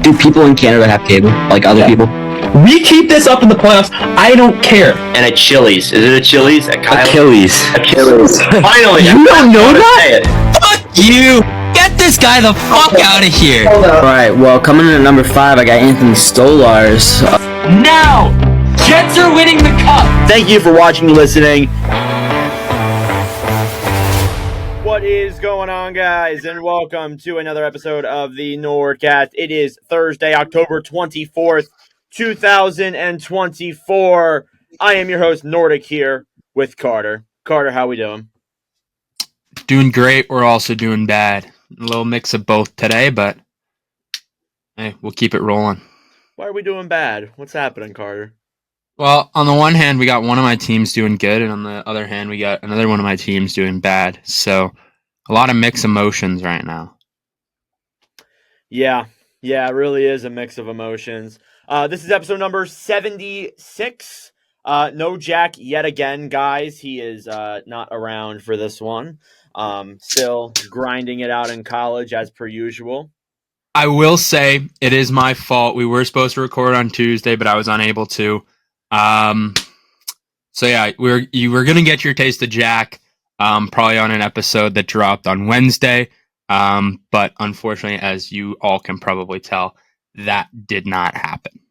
Do people in Canada have cable, like other people? We keep this up in the playoffs. I don't care. And at Chili's. Is it a Chili's? At Kyle's? Achilles. Finally. You don't know that? Fuck you! Get this guy the fuck out of here! Alright, well, coming in at number 5, I got Anthony Stolars. Now! Jets are winning the cup! Thank you for watching and listening. What is going on, guys, and welcome to another episode of the NordCast. It is Thursday, October 24th, 2024. I am your host, Nordic, here with Carter. Carter, how we doing? Doing great. We're also doing bad. A little mix of both today, but hey, we'll keep it rolling. Why are we doing bad? What's happening, Carter? Well, on the one hand, we got one of my teams doing good, and on the other hand, we got another one of my teams doing bad. So, a lot of mixed emotions right now. Yeah, it really is a mix of emotions. This is episode number 76. No Jack yet again, guys. He is not around for this one. Still grinding it out in college as per usual. I will say it is my fault. We were supposed to record on Tuesday, but I was unable to. So yeah, you were gonna get your taste of Jack, probably on an episode that dropped on Wednesday. But unfortunately, as you all can probably tell, that did not happen.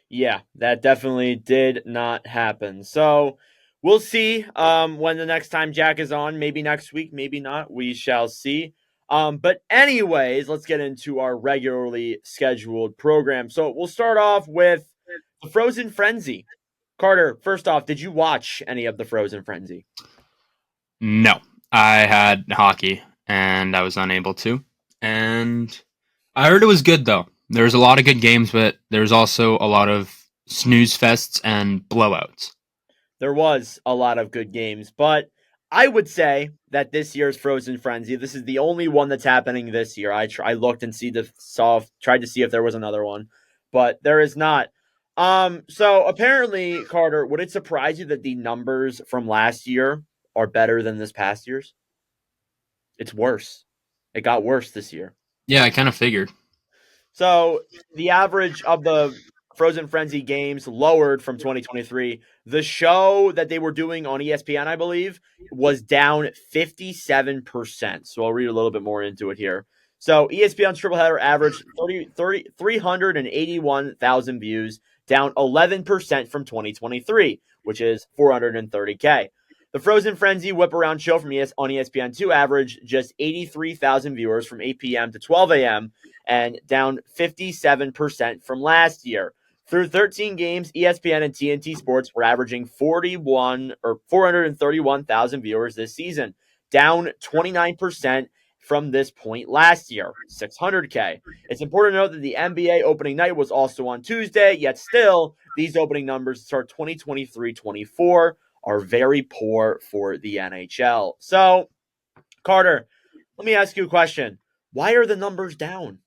Yeah, that definitely did not happen. So we'll see when the next time Jack is on. Maybe next week, maybe not. We shall see. But anyways, let's get into our regularly scheduled program. So we'll start off with the Frozen Frenzy. Carter, first off, did you watch any of the Frozen Frenzy? No, I had hockey and I was unable to. And I heard it was good though. There was a lot of good games, but there's also a lot of snooze fests and blowouts. There was a lot of good games, but I would say that this year's Frozen Frenzy, this is the only one that's happening this year. I looked and tried to see if there was another one, but there is not. So apparently, Carter, would it surprise you that the numbers from last year are better than this past year's? It's worse. It got worse this year. Yeah, I kind of figured. So the average of the Frozen Frenzy games lowered from 2023. The show that they were doing on ESPN, I believe, was down 57%. So I'll read a little bit more into it here. So ESPN's triple header averaged 381,000 views, down 11% from 2023, which is 430K. The Frozen Frenzy Whip Around show from on ESPN2 averaged just 83,000 viewers from 8 p.m. to 12 a.m. and down 57% from last year. Through 13 games, ESPN and TNT Sports were averaging 431,000 viewers this season, down 29% from this point last year, 600K. It's important to note that the NBA opening night was also on Tuesday, yet still, these opening numbers to start 2023-24 are very poor for the NHL. So, Carter, let me ask you a question. Why are the numbers down?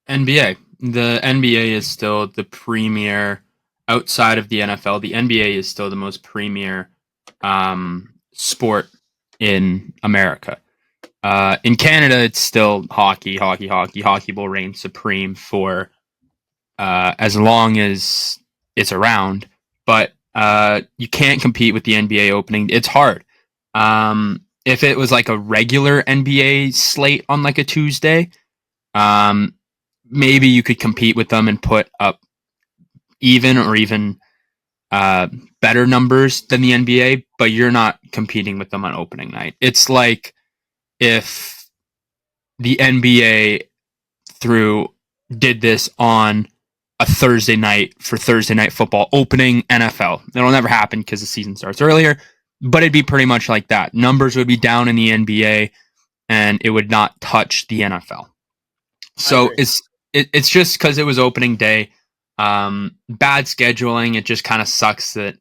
NBA. The NBA is still the premier outside of the NFL. The NBA is still the most premier sport in America. In Canada, it's still hockey. Hockey will reign supreme for as long as it's around. But you can't compete with the NBA opening. It's hard. If it was like a regular NBA slate on like a Tuesday, maybe you could compete with them and put up even or even better numbers than the NBA, but you're not competing with them on opening night. It's like if the NBA did this on a Thursday night for Thursday Night Football opening NFL. It'll never happen because the season starts earlier, but it'd be pretty much like that. Numbers would be down in the NBA and it would not touch the NFL. So it's just because it was opening day. Bad scheduling. It just kind of sucks that,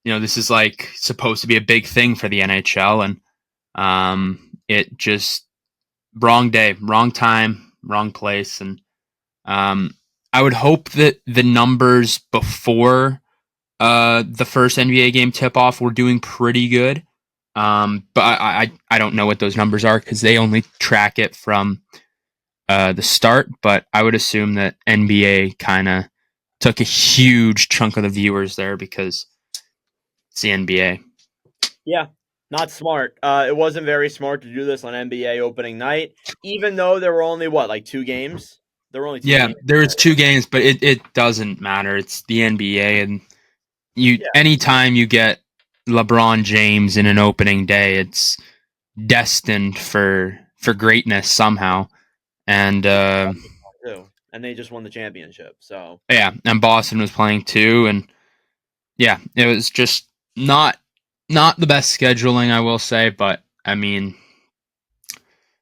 this is like supposed to be a big thing for the NHL, and it just wrong day, wrong time, wrong place. And I would hope that the numbers before the first NBA game tip-off were doing pretty good. But I don't know what those numbers are because they only track it from the start, but I would assume that NBA kind of took a huge chunk of the viewers there because it's the NBA. Yeah, not smart. It wasn't very smart to do this on NBA opening night, even though there were only like 2 games. There were only two Yeah, games. there was 2 games, but it doesn't matter. It's the NBA, and Yeah. anytime you get LeBron James in an opening day, it's destined for greatness somehow. And Too. And they just won the championship. So yeah, and Boston was playing too, and yeah, it was just not the best scheduling, I will say, but I mean,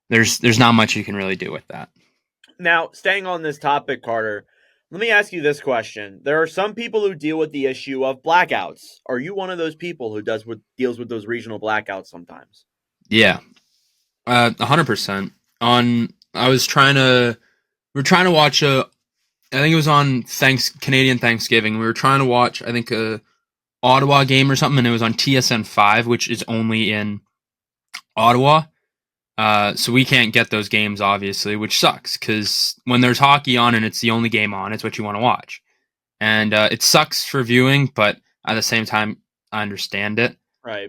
there's not much you can really do with that. now, staying on this topic, Carter, let me ask you this question. There are some people who deal with the issue of blackouts. Are you one of those people who deals with those regional blackouts sometimes? Yeah, 100%. I was trying to we were trying to watch I think it was on Canadian Thanksgiving. We were trying to watch, I think, a Ottawa game or something, and it was on TSN 5, which is only in Ottawa. So we can't get those games, obviously, which sucks, because when there's hockey on and it's the only game on, it's what you want to watch. And it sucks for viewing, but at the same time, I understand it. Right.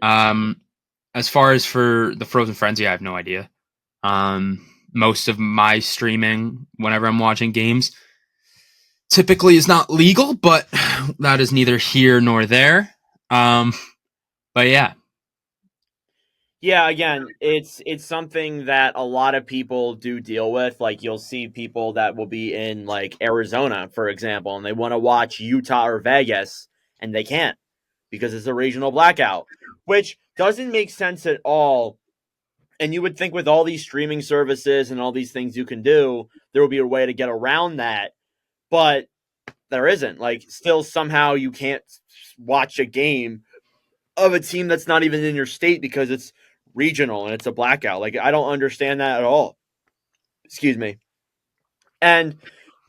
As far as for the Frozen Frenzy, I have no idea. Most of my streaming, whenever I'm watching games, typically is not legal, but that is neither here nor there. But yeah. Yeah, again, it's something that a lot of people do deal with. Like, you'll see people that will be in like Arizona, for example, and they want to watch Utah or Vegas, and they can't because it's a regional blackout, which doesn't make sense at all. And you would think with all these streaming services and all these things you can do, there will be a way to get around that, but there isn't. Like, still somehow you can't watch a game of a team that's not even in your state because it's regional and it's a blackout. Like, I don't understand that at all. Excuse me. And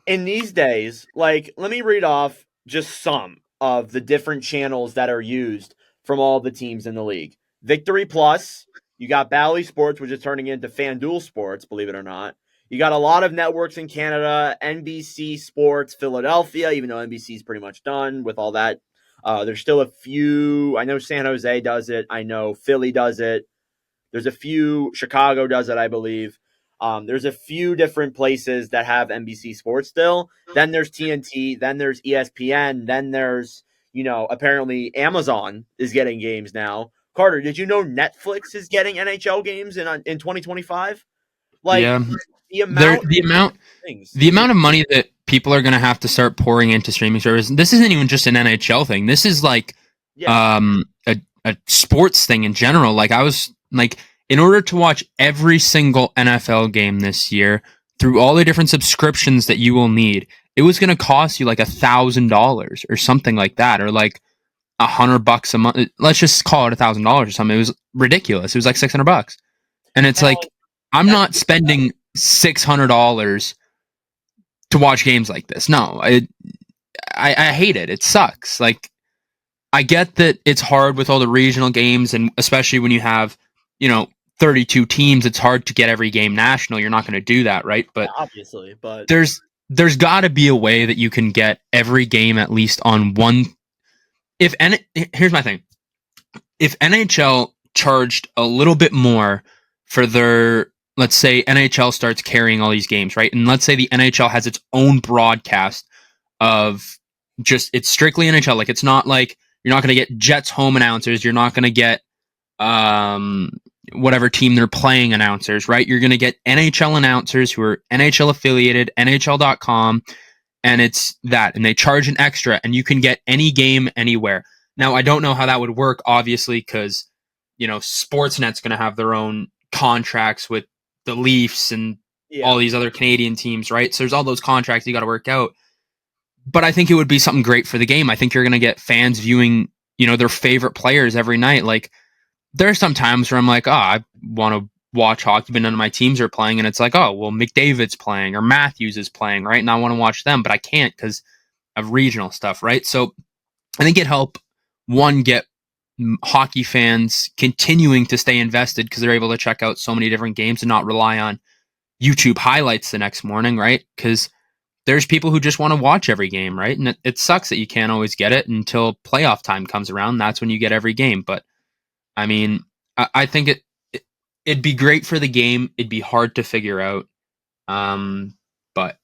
in these days, like, let me read off just some of the different channels that are used from all the teams in the league. Victory Plus, you got Bally Sports, which is turning into FanDuel Sports, believe it or not. You got a lot of networks in Canada, NBC Sports, Philadelphia, even though NBC is pretty much done with all that. There's still a few. I know San Jose does it. I know Philly does it. There's a few. Chicago does it, I believe. There's a few different places that have NBC Sports still. Then there's TNT. Then there's ESPN. Then there's, apparently Amazon is getting games now. Carter, did you know Netflix is getting NHL games in 2025? Like, yeah, the amount of money that people are going to have to start pouring into streaming services. This isn't even just an NHL thing. This is like a sports thing in general. Like, I was like, in order to watch every single NFL game this year through all the different subscriptions that you will need, it was going to cost you like $1,000 or something like that, or like $100 a month. Let's just call it $1,000 or something. It was ridiculous. It was like $600, and it's like, I'm not spending $600 to watch games like this. No, I hate it. It sucks. Like, I get that it's hard with all the regional games, and especially when you have, 32 teams, it's hard to get every game national. You're not going to do that, right? But obviously, but there's got to be a way that you can get every game at least on one. Here's my thing. If NHL charged a little bit more for their, let's say NHL starts carrying all these games, right? And let's say the NHL has its own broadcast of just, it's strictly NHL. Like, it's not like, you're not going to get Jets home announcers. You're not going to get whatever team they're playing announcers, right? You're going to get NHL announcers who are NHL affiliated, NHL.com, and it's that. And they charge an extra, and you can get any game anywhere. Now, I don't know how that would work, obviously, because, Sportsnet's going to have their own contracts with the Leafs and all these other Canadian teams, right? So there's all those contracts you got to work out. But I think it would be something great for the game. I think you're going to get fans viewing, their favorite players every night. Like, there are some times where I'm like, I want to watch hockey, but none of my teams are playing. And it's like, McDavid's playing or Matthews is playing, right? And I want to watch them, but I can't because of regional stuff, right? So I think it'd help, one, get hockey fans continuing to stay invested because they're able to check out so many different games and not rely on YouTube highlights the next morning, right? Because there's people who just want to watch every game, right? And it sucks that you can't always get it until playoff time comes around. That's when you get every game. But I mean, I think it'd be great for the game. It'd be hard to figure out. But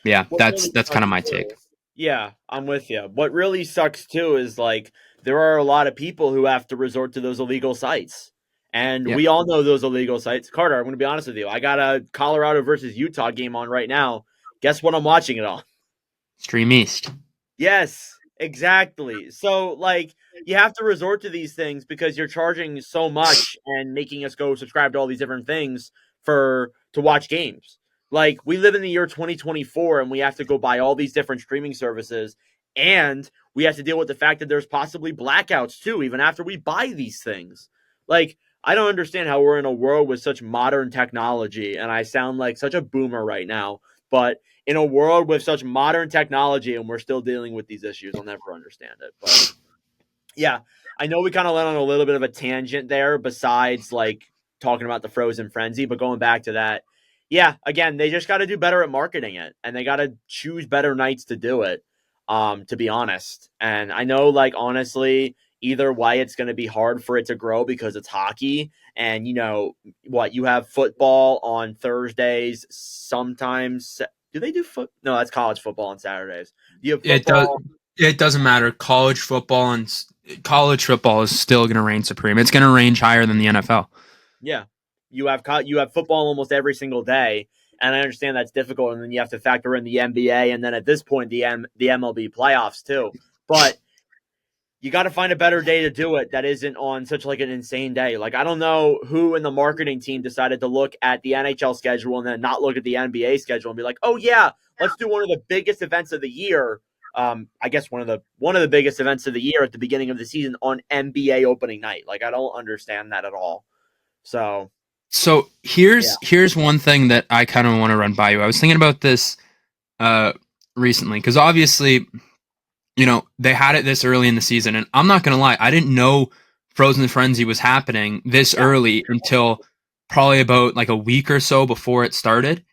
yeah, What that's really kind of sucks my too- take. Yeah, I'm with you. What really sucks too is like there are a lot of people who have to resort to those illegal sites. And Yeah. we all know those illegal sites. Carter, I'm going to be honest with you. I got a Colorado versus Utah game on right now. Guess what I'm watching it on? Stream East. Yes, exactly. So, like, you have to resort to these things because you're charging so much and making us go subscribe to all these different things to watch games. Like, we live in the year 2024 and we have to go buy all these different streaming services, and we have to deal with the fact that there's possibly blackouts too, even after we buy these things. Like, I don't understand how we're in a world with such modern technology, and I sound like such a boomer right now, but in a world with such modern technology and we're still dealing with these issues, I'll never understand it. But yeah, I know we kind of went on a little bit of a tangent there besides like talking about the Frozen Frenzy, but going back to that, yeah, again, they just got to do better at marketing it and they got to choose better nights to do it, to be honest. And I know, like, honestly, either way, it's going to be hard for it to grow because it's hockey. And, you know, what, you have football on Thursdays, sometimes. Do they do foot? No, that's college football on Saturdays. You have football. It doesn't matter. College football is still going to reign supreme. It's going to range higher than the NFL. Yeah, you have football almost every single day, and I understand that's difficult. And then you have to factor in the NBA, and then at this point, the MLB playoffs too. But you got to find a better day to do it that isn't on such like an insane day. Like, I don't know who in the marketing team decided to look at the NHL schedule and then not look at the NBA schedule and be like, oh yeah, let's do one of the biggest events of the year. I guess one of the biggest events of the year at the beginning of the season on NBA opening night. Like, I don't understand that at all. So here's one thing that I kind of want to run by you. I was thinking about this recently because obviously, you know, they had it this early in the season, and I'm not gonna lie, I didn't know Frozen Frenzy was happening this early until probably about like a week or so before it started,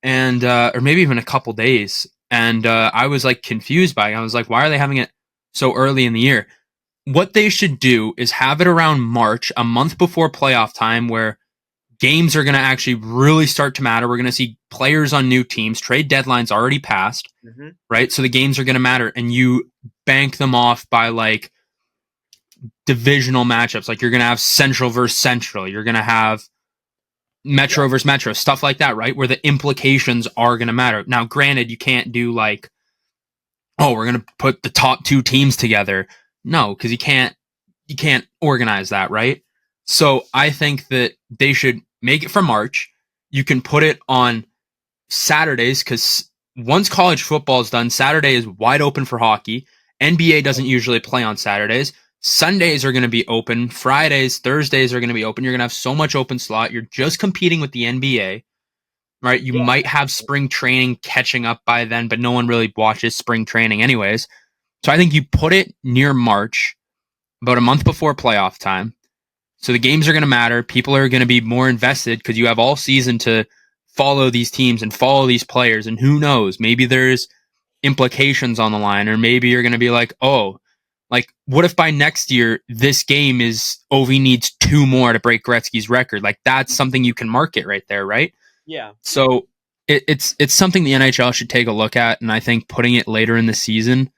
and or maybe even a couple days. And I was like confused by it. I was like, why are they having it so early in the year? What they should do is have it around March, a month before playoff time, where games are going to actually really start to matter. We're going to see players on new teams. Trade deadline's already passed, right? So the games are going to matter, and you bank them off by like divisional matchups. Like, you're going to have Central versus Central. You're going to have Metro versus Metro, stuff like that, right? Where the implications are going to matter. Now, granted, you can't do like, oh, we're going to put the top two teams together. No, because you can't organize that, right? So I think that they should make it for March. You can put it on Saturdays because once college football is done, Saturday is wide open for hockey. NBA doesn't usually play on Saturdays. Sundays are going to be open. Fridays, Thursdays are going to be open. You're going to have so much open slot. You're just competing with the NBA, right? You might have spring training catching up by then, but no one really watches spring training anyways. So I think you put it near March, about a month before playoff time. So the games are going to matter. People are going to be more invested because you have all season to follow these teams and follow these players. And who knows, maybe there's implications on the line, or maybe you're going to be like, oh, like, what if by next year this game is Ovi needs 2 more to break Gretzky's record? Like, that's something you can market right there, right? Yeah. So it's something the NHL should take a look at, and I think putting it later in the season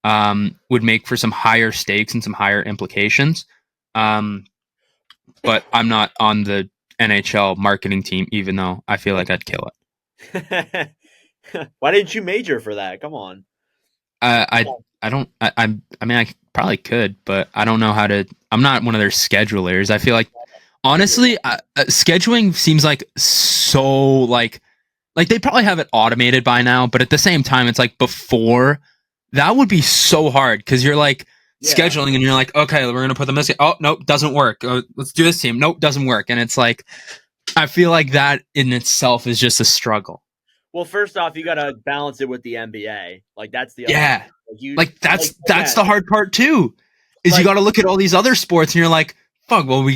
would make for some higher stakes and some higher implications. But I'm not on the NHL marketing team, even though I feel like I'd kill it. Why didn't you major for that? Come on. I mean, I probably could, but I don't know how to. I'm not one of their schedulers. I feel like, honestly, scheduling seems like so like they probably have it automated by now, but at the same time, it's like before that would be so hard because you're like scheduling and you're like, okay, we're gonna put them this. Oh, nope, doesn't work. Let's do this team. Nope, doesn't work. And it's like, I feel like that in itself is just a struggle. Well, first off, you got to balance it with the NBA. Like, that's the that's the hard part too. Is you got to look at all these other sports and you're like, fuck. Well,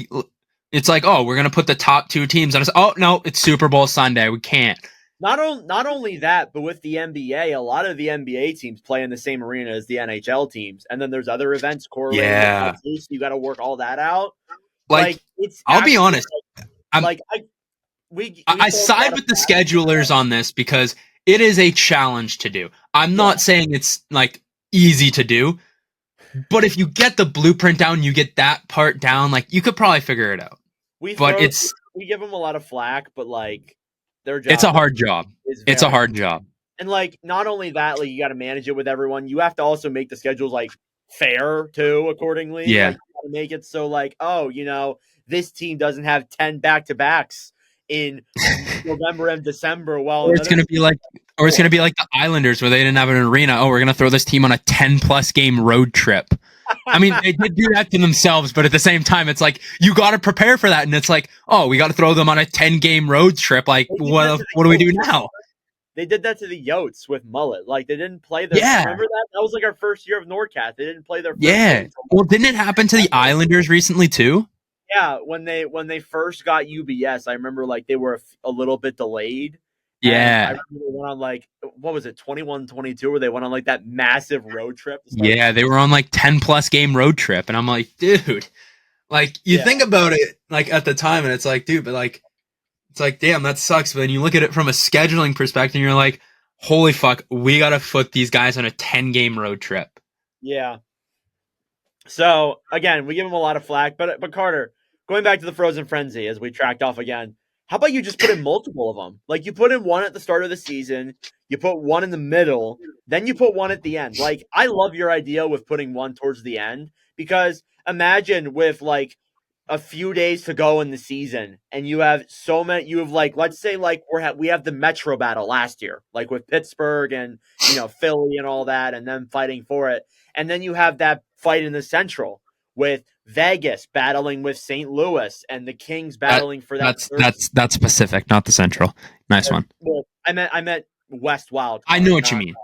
It's like, oh, we're gonna put the top 2 teams on us. Oh no, it's Super Bowl Sunday. We can't. Not only that, but with the NBA, a lot of the NBA teams play in the same arena as the NHL teams, and then there's other events correlated with that too, so you got to work all that out. Like it's. I'll be honest. I side with the schedulers on this because it is a challenge to do. I'm not saying it's like easy to do, but if you get the blueprint down, you get that part down, like you could probably figure it out. We give them a lot of flack, but like their job. It's a hard job. It's a hard job. And like not only that, like you got to manage it with everyone. You have to also make the schedules like fair too, accordingly. Yeah. Like, you got to make it so like, oh, you know, this team doesn't have 10 back-to-backs in November and December. Well, or it's gonna be like the Islanders where they didn't have an arena. Oh, we're gonna throw this team on a 10+ game road trip. I mean, they did do that to themselves, but at the same time, it's like you got to prepare for that, and it's like, oh, we got to throw them on a 10-game road trip. Like, what do we do now? They did that to the Yotes with Mullet. Like, they didn't play their. Yeah. Remember that? That was like our first year of NordCast. They didn't play their. First game. Well, didn't it happen to the Islanders recently too? Yeah, when they first got UBS, I remember like they were a little bit delayed. Yeah. I remember they went on like, what was it, 21-22, where they went on like that massive road trip. Yeah, they were on like 10+ game road trip. And I'm like, dude, like you think about it like at the time and it's like, dude, but like, it's like, damn, that sucks. But then you look at it from a scheduling perspective and you're like, holy fuck, we got to put these guys on a 10-game road trip. Yeah. So again, we give them a lot of flack, but Carter, going back to the Frozen Frenzy as we tracked off again, how about you just put in multiple of them? Like you put in one at the start of the season, you put one in the middle, then you put one at the end. Like I love your idea with putting one towards the end because imagine with like a few days to go in the season and you have so many, you have like, let's say like we have the Metro battle last year, like with Pittsburgh and, you know, Philly and all that, and them fighting for it. And then you have that fight in the Central with Vegas battling with St. Louis and the Kings battling for that. That's Pacific, not the Central. Nice one. Well, I meant West Wild. I know what you mean.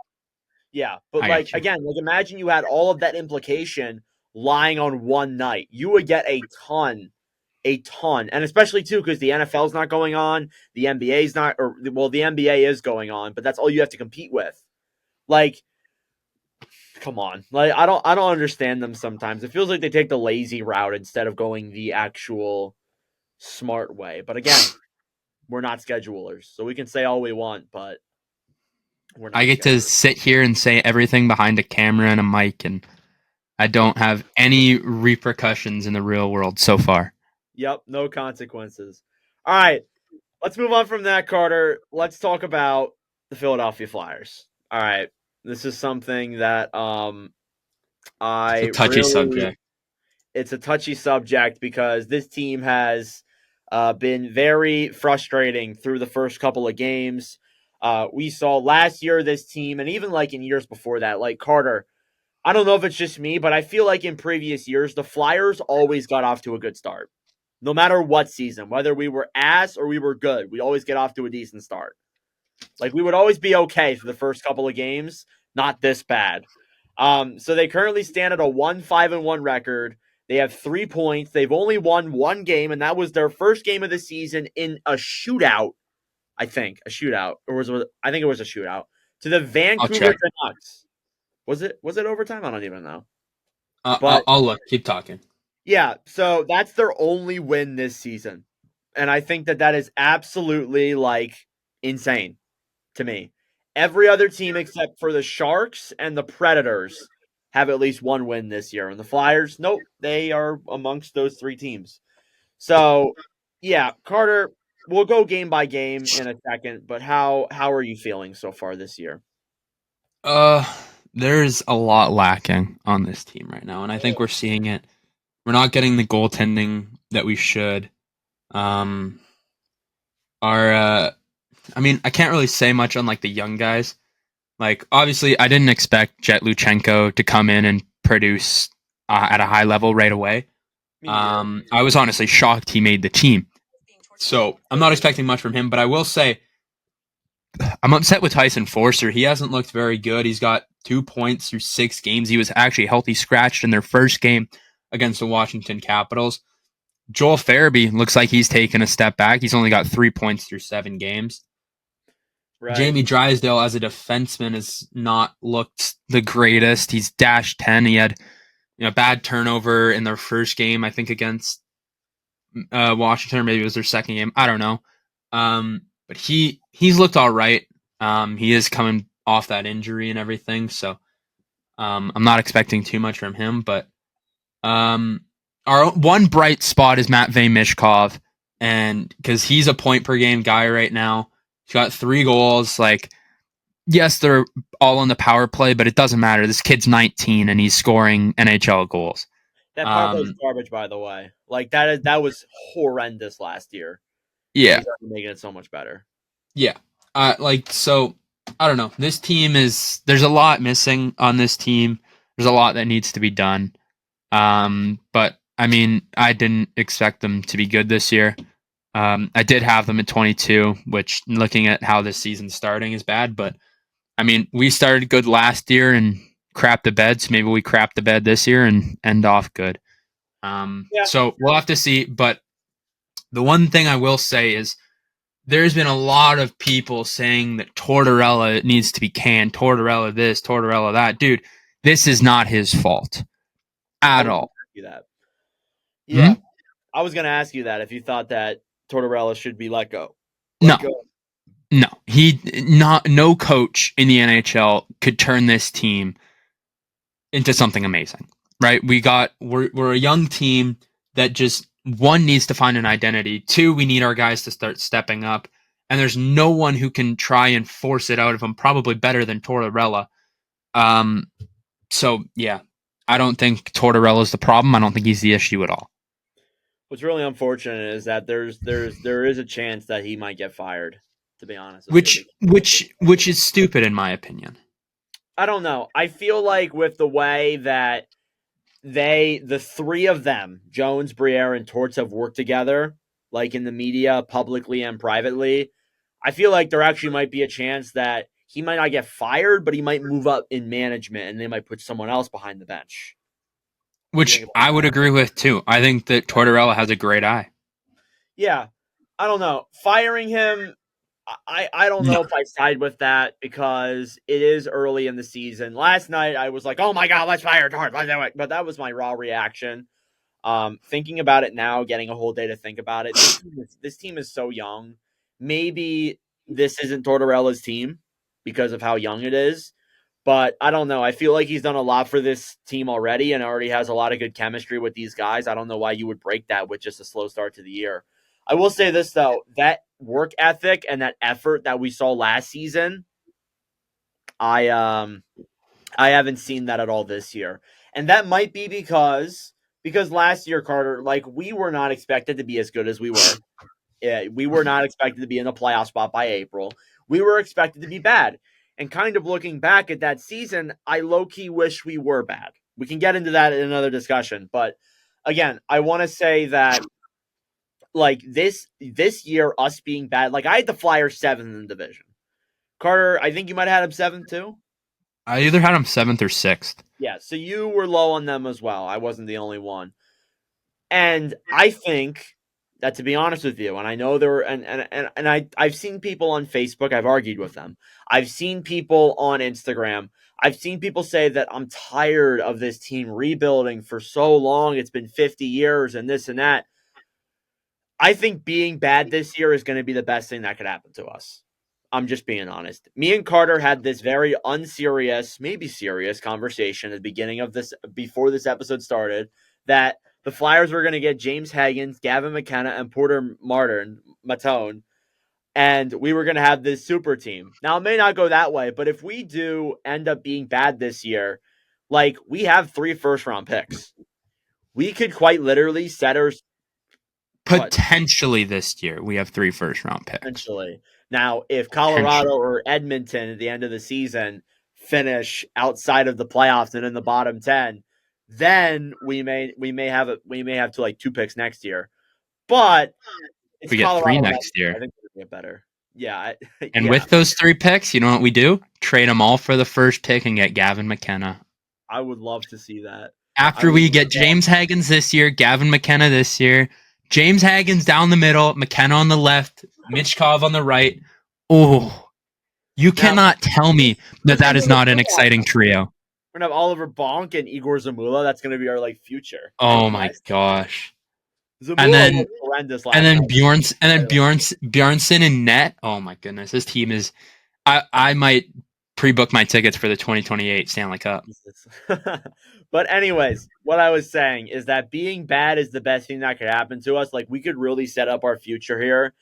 Yeah, but like again, like imagine you had all of that implication lying on one night. You would get a ton, and especially too because the NFL's not going on, the NBA's not, or well, the NBA is going on, but that's all you have to compete with. Like, come on, like I don't understand them sometimes. It feels like they take the lazy route instead of going the actual smart way. But again, we're not schedulers, so we can say all we want, but we're not. I get to sit here and say everything behind a camera and a mic, and I don't have any repercussions in the real world so far. Yep, no consequences. All right, let's move on from that, Carter. Let's talk about the Philadelphia Flyers. All right. This is something that it's a touchy subject. It's a touchy subject because this team has been very frustrating through the first couple of games. We saw last year this team, and even like in years before that, like Carter, I don't know if it's just me, but I feel like in previous years, the Flyers always got off to a good start. No matter what season, whether we were ass or we were good, we always get off to a decent start. Like, we would always be okay for the first couple of games, not this bad. So they currently stand at a 1-5-1 record. They have 3 points. They've only won one game, and that was their first game of the season in a shootout, I think. A shootout. I think it was a shootout. To the Vancouver Canucks. Was it overtime? I don't even know. But I'll look. Keep talking. Yeah, so that's their only win this season. And I think that is absolutely, like, insane to me. Every other team except for the Sharks and the Predators have at least one win this year. And the Flyers, nope, they are amongst those three teams. So, yeah, Carter, we'll go game by game in a second, but how are you feeling so far this year? There's a lot lacking on this team right now, and I think we're seeing it. We're not getting the goaltending that we should. I mean, I can't really say much on like the young guys. Like, obviously, I didn't expect Jet Luchenko to come in and produce at a high level right away. I was honestly shocked he made the team. So I'm not expecting much from him, but I will say I'm upset with Tyson Forster. He hasn't looked very good. He's got 2 points through 6 games. He was actually healthy scratched in their first game against the Washington Capitals. Joel Farabee looks like he's taken a step back. He's only got 3 points through 7 games. Right. Jamie Drysdale as a defenseman has not looked the greatest. He's dash 10. He had bad turnover in their first game, I think, against Washington, or maybe it was their second game. I don't know. But he's looked all right. He is coming off that injury and everything, so I'm not expecting too much from him. But our one bright spot is Matvey Mishkov, and because he's a point per game guy right now. He's got 3 goals. Like, yes, they're all on the power play, but it doesn't matter. This kid's 19 and he's scoring NHL goals. That power play is garbage, by the way. Like that was horrendous last year. Yeah, He's making it so much better. Yeah, so I don't know. This team there's a lot missing on this team. There's a lot that needs to be done. But I mean, I didn't expect them to be good this year. I did have them at 22, which looking at how this season's starting is bad. But I mean, we started good last year and crapped the bed. So maybe we crap the bed this year and end off good. So we'll have to see. But the one thing I will say is there's been a lot of people saying that Tortorella needs to be canned. Tortorella this, Tortorella that. Dude, this is not his fault at all. That. Yeah. Hmm? I was going to ask you that if you thought that Tortorella should be let go. No, no coach in the NHL could turn this team into something amazing, right? We're a young team that just, 1, needs to find an identity. 2, we need our guys to start stepping up, and there's no one who can try and force it out of them, probably better than Tortorella. So yeah, I don't think Tortorella's the problem. I don't think he's the issue at all. What's really unfortunate is that there is a chance that he might get fired, to be honest. Which is stupid in my opinion. I don't know. I feel like with the way that the 3 of them, Jones, Briere, and Torts, have worked together, like in the media, publicly and privately, I feel like there actually might be a chance that he might not get fired, but he might move up in management and they might put someone else behind the bench. Which I would agree with, too. I think that Tortorella has a great eye. Yeah. I don't know. Firing him, I don't know if I side with that because it is early in the season. Last night, I was like, oh, my God, let's fire Tort. But that was my raw reaction. Thinking about it now, getting a whole day to think about it, this team is so young. Maybe this isn't Tortorella's team because of how young it is. But I don't know. I feel like he's done a lot for this team already and already has a lot of good chemistry with these guys. I don't know why you would break that with just a slow start to the year. I will say this, though. That work ethic and that effort that we saw last season, I haven't seen that at all this year. And that might be because last year, Carter, like, we were not expected to be as good as we were. Yeah, we were not expected to be in the playoff spot by April. We were expected to be bad. And kind of looking back at that season, I low-key wish we were bad. We can get into that in another discussion. But, again, I want to say that, like, this year, us being bad, like, I had the Flyers 7th in the division. Carter, I think you might have had them 7th, too? I either had them 7th or 6th. Yeah, so you were low on them as well. I wasn't the only one. And I think that, to be honest with you, and I know there were, and I've seen people on Facebook, I've argued with them. I've seen people on Instagram. I've seen people say that I'm tired of this team rebuilding for so long. It's been 50 years and this and that. I think being bad this year is going to be the best thing that could happen to us. I'm just being honest. Me and Carter had this very unserious, maybe serious conversation at the beginning of this, before this episode started, that the Flyers were going to get James Higgins, Gavin McKenna, and Porter Matone, and we were going to have this super team. Now, it may not go that way, but if we do end up being bad this year, like, we have 3 first-round picks. We could quite literally set our... Potentially this year, we have 3 first-round picks. Potentially. Now, if Colorado or Edmonton at the end of the season finish outside of the playoffs and in the bottom 10, then we may have to, like, 2 picks next year. But if we get Colorado 3 next year, I think we'll get better. Yeah. And with those 3 picks, you know what we do? Trade them all for the first pick and get Gavin McKenna. I would love to see that. After we get James Higgins this year, Gavin McKenna this year, James Hagen's down the middle, McKenna on the left, Michkov on the right. Oh, you cannot tell me that is not an exciting trio. We're gonna have Oliver Bonk and Igor Zamula. That's gonna be our like future. Oh my gosh. Zamula And then was horrendous last and then night. Bjornsson in net. Oh my goodness, this team is. I might pre-book my tickets for the 2028 Stanley Cup. But anyways, what I was saying is that being bad is the best thing that could happen to us. Like, we could really set up our future here.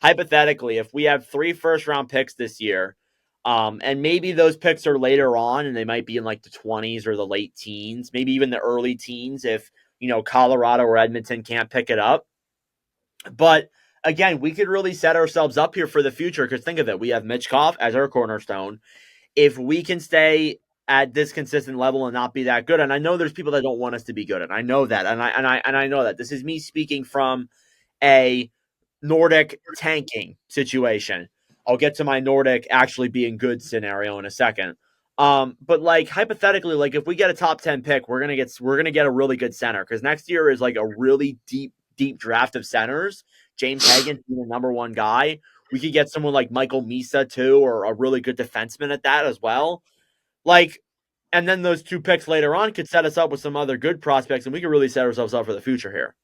Hypothetically, if we have 3 first-round picks this year, and maybe those picks are later on, and they might be in like the 20s or the late teens, maybe even the early teens if, Colorado or Edmonton can't pick it up. But again, we could really set ourselves up here for the future because think of it. We have Michkov as our cornerstone. If we can stay at this consistent level and not be that good, and I know there's people that don't want us to be good, and I know that, and I know that this is me speaking from a Nordic tanking situation. I'll get to my Nordic actually being good scenario in a second. But like hypothetically, like if we get a top 10 pick, we're gonna get a really good center because next year is like a really deep draft of centers. James Hagen being the number 1 guy. We could get someone like Michael Misa too, or a really good defenseman at that as well. Like, and then those 2 picks later on could set us up with some other good prospects, and we could really set ourselves up for the future here.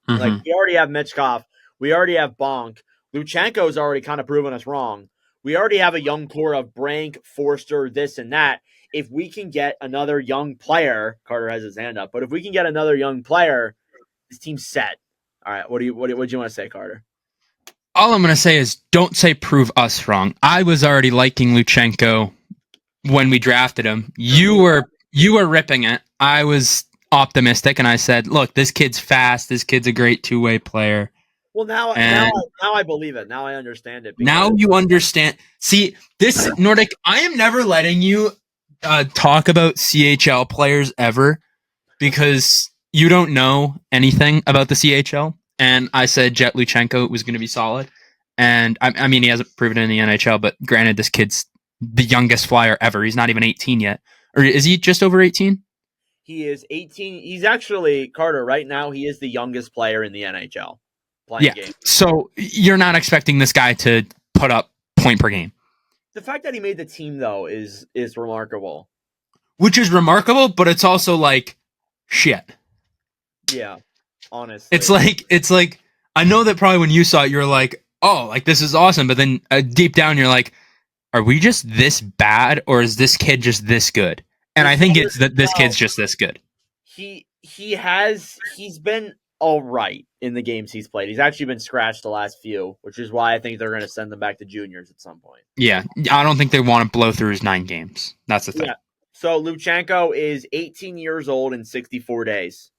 Mm-hmm. Like, we already have Michkov. We already have Bonk. Luchenko's already kind of proven us wrong. We already have a young core of Brank, Forster, this and that. If we can get another young player, Carter has his hand up, but if we can get another young player, this team's set. All right, what do you want to say, Carter? All I'm going to say is don't say prove us wrong. I was already liking Luchenko when we drafted him. You were ripping it. I was optimistic, and I said, look, this kid's fast. This kid's a great 2-way player. Well, now I believe it. Now I understand it. Now you understand. See, this Nordic, I am never letting you talk about CHL players ever because you don't know anything about the CHL. And I said Jet Luchenko was going to be solid. And I mean, he hasn't proven it in the NHL, but granted, this kid's the youngest flyer ever. He's not even 18 yet. Or is he just over 18? He is 18. He's actually, Carter, right now, he is the youngest player in the NHL playing games. So you're not expecting this guy to put up point per game. The fact that he made the team, though, is remarkable. Which is remarkable, but it's also like, shit. Yeah, honestly. It's like, I know that probably when you saw it, you're like, oh, like this is awesome. But then deep down, you're like, are we just this bad or is this kid just this good? And I think it's that this kid's just this good. He's been all right in the games he's played. He's actually been scratched the last few, which is why I think they're going to send him back to juniors at some point. Yeah, I don't think they want to blow through his 9 games. That's the thing. Yeah. So Luchenko is 18 years old and 64 days.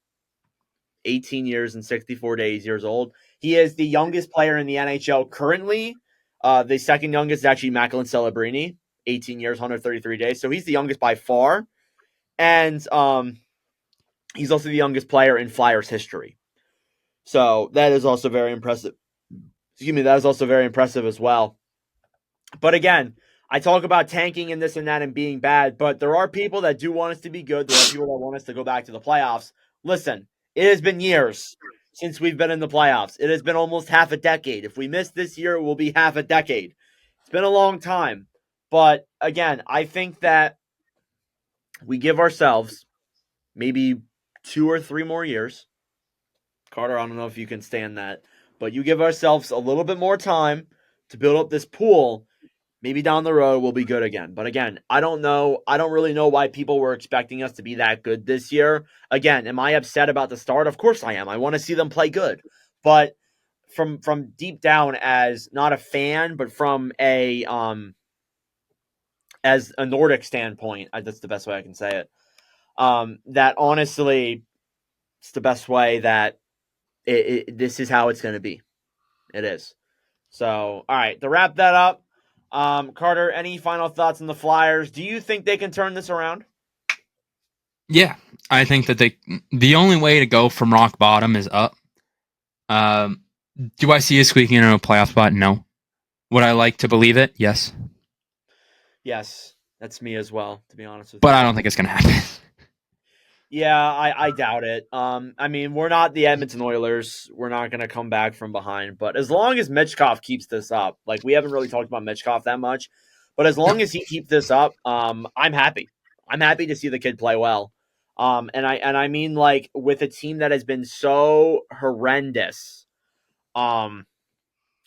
18 years and 64 years old. He is the youngest player in the NHL currently. The second youngest is actually Macklin Celebrini, 18 years, 133 days. So he's the youngest by far. And he's also the youngest player in Flyers history. So that is also very impressive. Excuse me, that is also very impressive as well. But again, I talk about tanking and this and that and being bad, but there are people that do want us to be good. There are people that want us to go back to the playoffs. Listen, it has been years since we've been in the playoffs. It has been almost half a decade. If we miss this year, it will be half a decade. It's been a long time. But again, I think that we give ourselves maybe 2 or 3 more years. Carter, I don't know if you can stand that. But you give ourselves a little bit more time to build up this pool. Maybe down the road we'll be good again. But again, I don't know. I don't really know why people were expecting us to be that good this year. Again, am I upset about the start? Of course I am. I want to see them play good. But from deep down as not a fan, but from a as a Nordic standpoint, that's the best way I can say it. That honestly, it's the best way that this is how it's going to be. It is. So, all right, to wrap that up, Carter, any final thoughts on the Flyers? Do you think they can turn this around? Yeah, I think that the only way to go from rock bottom is up. Do I see us squeaking into a playoff spot? No. Would I like to believe it? Yes. Yes, that's me as well, to be honest with you. But I don't think it's going to happen. Yeah, I doubt it. I mean, we're not the Edmonton Oilers. We're not going to come back from behind. But as long as Mitchkov keeps this up, like we haven't really talked about Mitchkov that much, but as long as he keeps this up, I'm happy. I'm happy to see the kid play well. And I mean like with a team that has been so horrendous, um,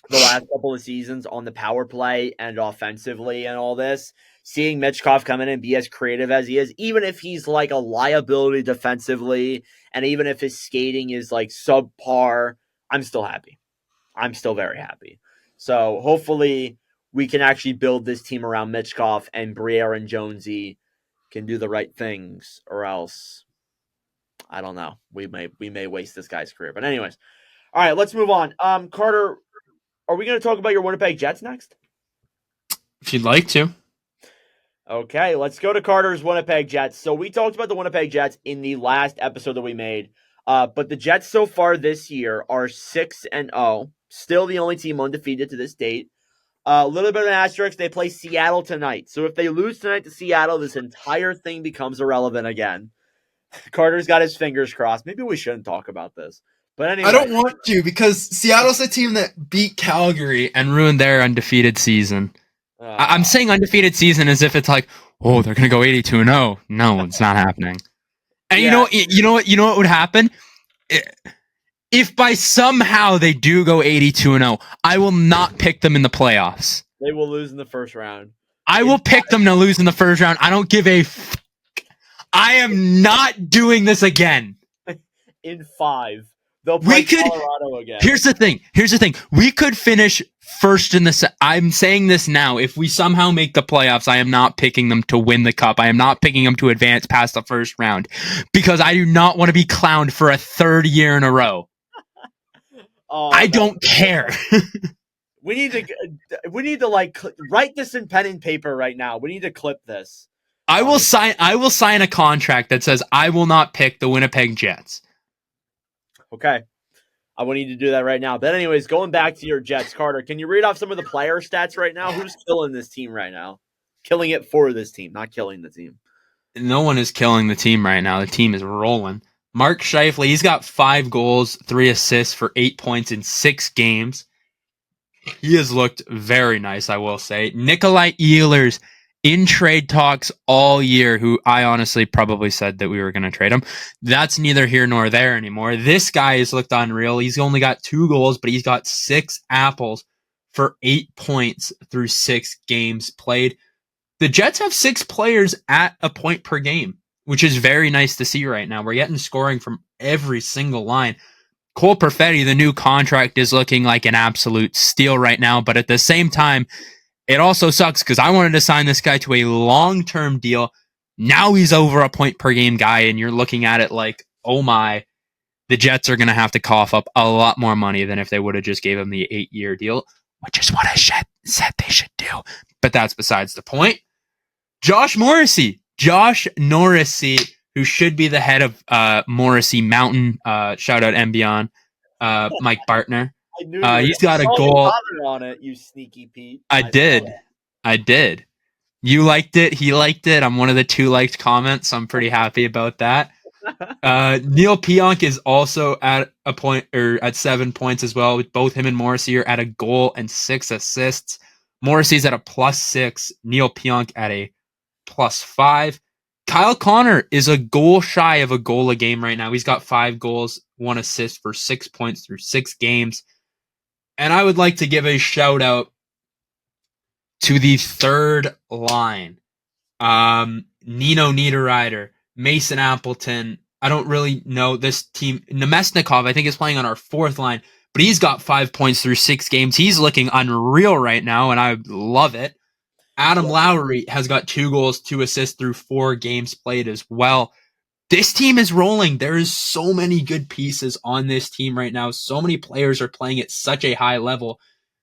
the last couple of seasons on the power play and offensively and all this. Seeing Mitchkov come in and be as creative as he is, even if he's like a liability defensively, and even if his skating is like subpar, I'm still happy. I'm still very happy. So hopefully we can actually build this team around Mitchkov, and Briere and Jonesy can do the right things, or else I don't know. We may waste this guy's career. But anyways, all right, let's move on. Carter, are we going to talk about your Winnipeg Jets next? If you'd like to. Okay, let's go to Carter's Winnipeg Jets. So we talked about the Winnipeg Jets in the last episode that we made. But the Jets so far this year are 6-0. Still the only team undefeated to this date. A little bit of an asterisk, they play Seattle tonight. So if they lose tonight to Seattle, this entire thing becomes irrelevant again. Carter's got his fingers crossed. Maybe we shouldn't talk about this. But anyway. I don't want to because Seattle's a team that beat Calgary and ruined their undefeated season. I'm saying undefeated season as if it's like, oh, they're gonna go 82-0. No, it's not happening. And Yeah. you know what would happen? If by somehow they do go 82-0, I will not pick them in the playoffs. They will lose in the first round. I will pick them to lose in the first round. I don't give a I am not doing this again. In 5. They'll play Colorado again. Here's the thing. We could finish first in the I'm saying this now. If we somehow make the playoffs, I am not picking them to win the cup. I am not picking them to advance past the first round because I do not want to be clowned for a third year in a row. I don't care. We need to like write this in pen and paper right now. We need to clip this. I will sign a contract that says I will not pick the Winnipeg Jets. Okay. I want you to do that right now. But anyways, going back to your Jets, Carter, can you read off some of the player stats right now? Who's killing this team right now? Killing it for this team, not killing the team. No one is killing the team right now. The team is rolling. Mark Scheifele, he's got 5 goals, 3 assists for 8 points in 6 games. He has looked very nice, I will say. Nikolai Ehlers in trade talks all year, who I honestly probably said that we were going to trade him. That's neither here nor there anymore. This guy has looked unreal. He's only got 2 goals, but he's got 6 apples for 8 points through 6 games played. The Jets have 6 players at a point per game, which is very nice to see right now. We're getting scoring from every single line. Cole Perfetti, the new contract, is looking like an absolute steal right now, but at the same time, it also sucks because I wanted to sign this guy to a long-term deal. Now he's over a point per game guy, and you're looking at it like, oh my, the Jets are going to have to cough up a lot more money than if they would have just gave him the 8-year deal, which is what I said they should do. But that's besides the point. Josh Morrissey, who should be the head of Morrissey Mountain. Shout out Embion, Mike Bartner. He's got a goal. On it, you sneaky Pete. I did. You liked it. He liked it. I'm one of the 2 liked comments. So I'm pretty happy about that. Neil Pionk is also at a point or at 7 points as well. With both him and Morrissey are at a goal and 6 assists. Morrissey's at a +6. Neil Pionk at a +5. Kyle Connor is a goal shy of a goal a game right now. He's got 5 goals, 1 assist for 6 points through 6 games. And I would like to give a shout out to the third line. Nino Niederreiter, Mason Appleton. I don't really know this team. Nemesnikov, I think, is playing on our 4th line, but he's got 5 points through 6 games. He's looking unreal right now, and I love it. Adam Lowry has got 2 goals, 2 assists through 4 games played as well. This team is rolling. There is so many good pieces on this team right now. So many players are playing at such a high level.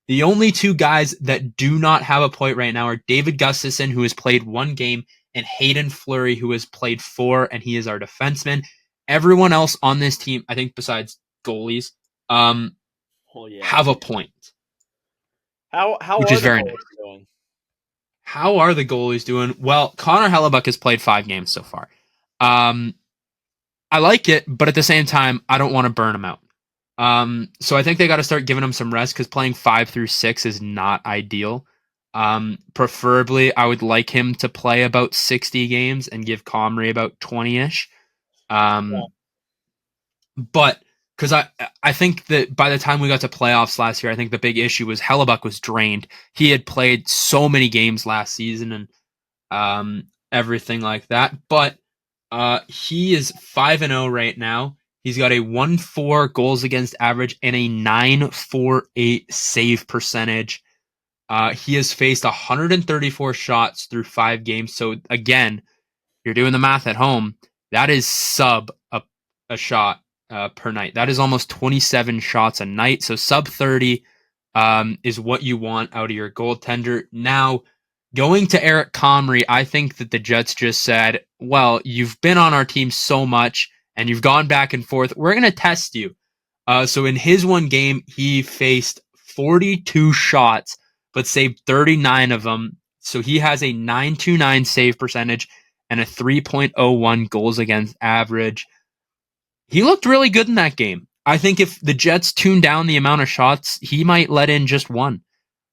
The only 2 guys that do not have a point right now are David Gustafsson, who has played 1 game, and Hayden Fleury, who has played 4, and he is our defenseman. Everyone else on this team, I think besides goalies, have a point. Which is very nice. Doing? How are the goalies doing? Well, Connor Hellebuck has played 5 games so far. I like it, but at the same time, I don't want to burn him out. So I think they got to start giving him some rest because playing 5 through 6 is not ideal. Preferably, I would like him to play about 60 games and give Comrie about 20-ish. But because I think that by the time we got to playoffs last year, I think the big issue was Hellebuck was drained. He had played so many games last season and everything like that. But he is 5-0 right now. He's got a 1.4 goals against average and a 9.48 save percentage. He has faced 134 shots through 5 games. So again, you're doing the math at home. That is sub a shot per night. That is almost 27 shots a night. So sub 30 is what you want out of your goaltender. Now, going to Eric Comrie, I think that the Jets just said, well, you've been on our team so much and you've gone back and forth. We're going to test you. So in his one game, he faced 42 shots, but saved 39 of them. So he has a 9.29 save percentage and a 3.01 goals against average. He looked really good in that game. I think if the Jets tune down the amount of shots, he might let in just one.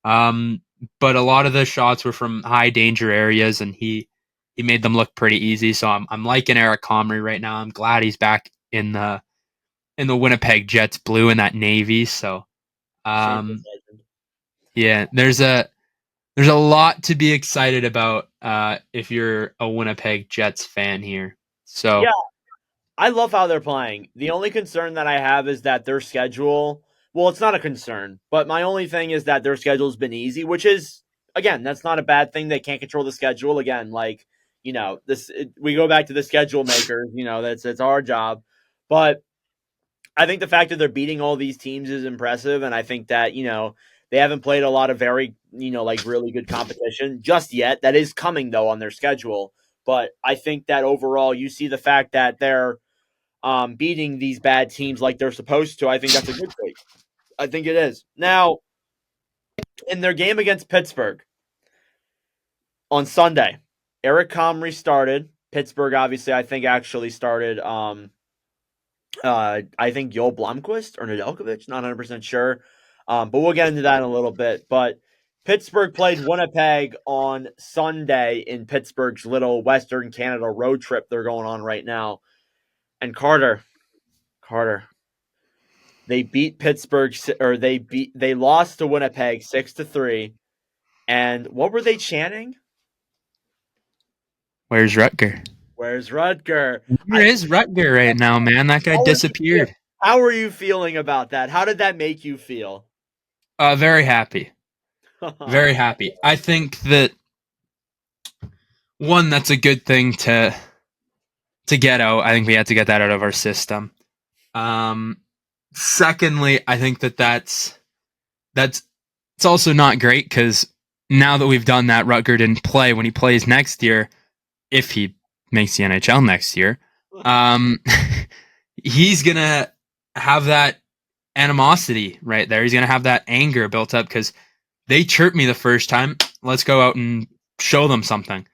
But a lot of the shots were from high danger areas, and he made them look pretty easy. So I'm liking Eric Comrie right now. I'm glad he's back in the Winnipeg Jets blue and that navy. So yeah, there's a lot to be excited about if you're a Winnipeg Jets fan here. So yeah, I love how they're playing. The only concern that I have is that their schedule. Well, it's not a concern, but my only thing is that their schedule's been easy, which is, again, that's not a bad thing. They can't control the schedule. Again, like, we go back to the schedule makers. That's our job. But I think the fact that they're beating all these teams is impressive, and I think that they haven't played a lot of very really good competition just yet. That is coming though on their schedule. But I think that overall, you see the fact that they're beating these bad teams like they're supposed to. I think that's a good thing. I think it is. Now, in their game against Pittsburgh on Sunday, Eric Comrie started. Pittsburgh, obviously, I think actually started. I think Joel Blomqvist or Nedeljkovic, not 100% sure. But we'll get into that in a little bit. But Pittsburgh played Winnipeg on Sunday in Pittsburgh's little Western Canada road trip they're going on right now. And Carter, they beat Pittsburgh, or they lost to Winnipeg 6-3. And what were they chanting? where's Rutger? Where's Rutger? Where is Rutger right now, man? That guy disappeared. How are you feeling about that? How did that make you feel? Very happy. Very happy. I think that one, that's a good thing to get out. I think we had to get that out of our system. Secondly, I think that's it's also not great because now that we've done that, Rutger didn't play. When he plays next year, if he makes the NHL next year, he's gonna have that animosity right there. He's gonna have that anger built up because they chirped me the first time. Let's go out and show them something.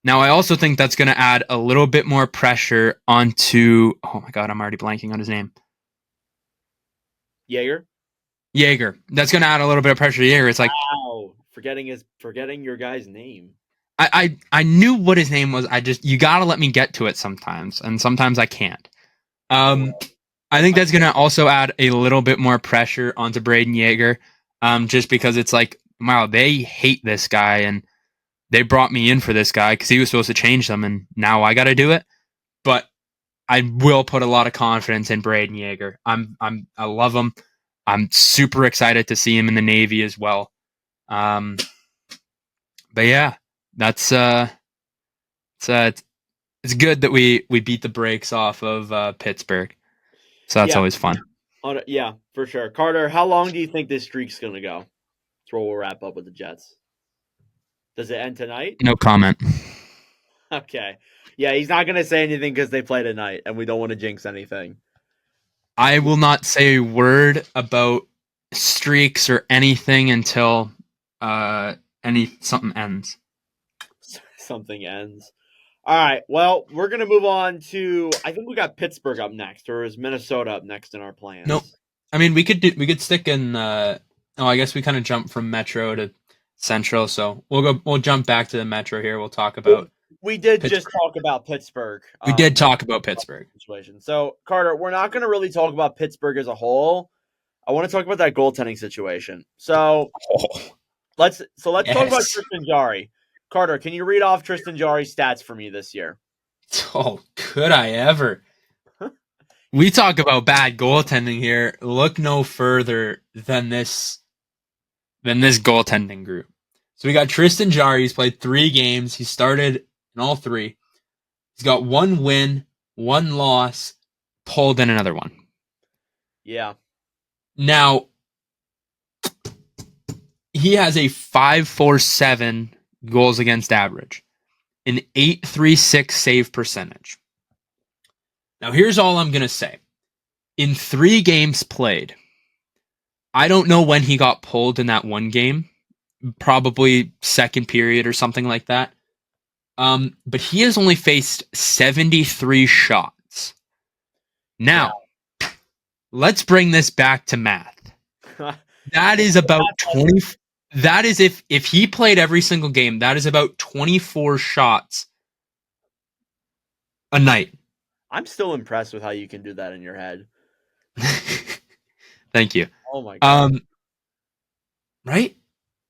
Now, I also think that's going to add a little bit more pressure onto... Oh my God, I'm already blanking on his name. Jaeger? That's going to add a little bit of pressure to Jaeger. It's like... Wow. Forgetting your guy's name. I knew what his name was. You got to let me get to it sometimes. And sometimes I can't. I think that's going to also add a little bit more pressure onto Braden Jaeger. Just because it's like, wow, they hate this guy and they brought me in for this guy because he was supposed to change them, and now I got to do it. But I will put a lot of confidence in Braden Jaeger. I love him. I'm super excited to see him in the Navy as well. But yeah, that's it's good that we beat the brakes off of Pittsburgh. So that's always fun. Yeah, for sure. Carter, how long do you think this streak's going to go? That's where we'll wrap up with the Jets. Does it end tonight? No comment. Okay. Yeah, he's not going to say anything because they play tonight, and we don't want to jinx anything. I will not say a word about streaks or anything until something ends. Something ends. All right. Well, we're gonna move on to. I think we got Pittsburgh up next, or is Minnesota up next in our plans? Nope. I mean, we could stick in. I guess we kind of jumped from Metro to Central, so we'll jump back to the Metro here. We'll talk about. We did Pittsburgh. just talk about Pittsburgh. We did talk about Pittsburgh situation. So Carter, we're not going to really talk about Pittsburgh as a whole. I want to talk about that goaltending situation. So let's talk about Tristan Jarry. Carter, can you read off Tristan Jarry's stats for me this year? Oh, could I ever? We talk about bad goaltending here. Look no further than this goaltending group. So we got Tristan Jarry. He's played 3 games. He started in all 3. He's got 1 win, 1 loss, pulled in another one. Yeah. Now, he has a 5.47 goals against average, an 8.36 save percentage. Now, here's all I'm going to say. In 3 games played, I don't know when he got pulled in that 1 game, probably second period or something like that. But he has only faced 73 shots. Now, let's bring this back to math. That is about 20. That is if he played every single game, that is about 24 shots a night. I'm still impressed with how you can do that in your head. Thank you. Oh my god. Right?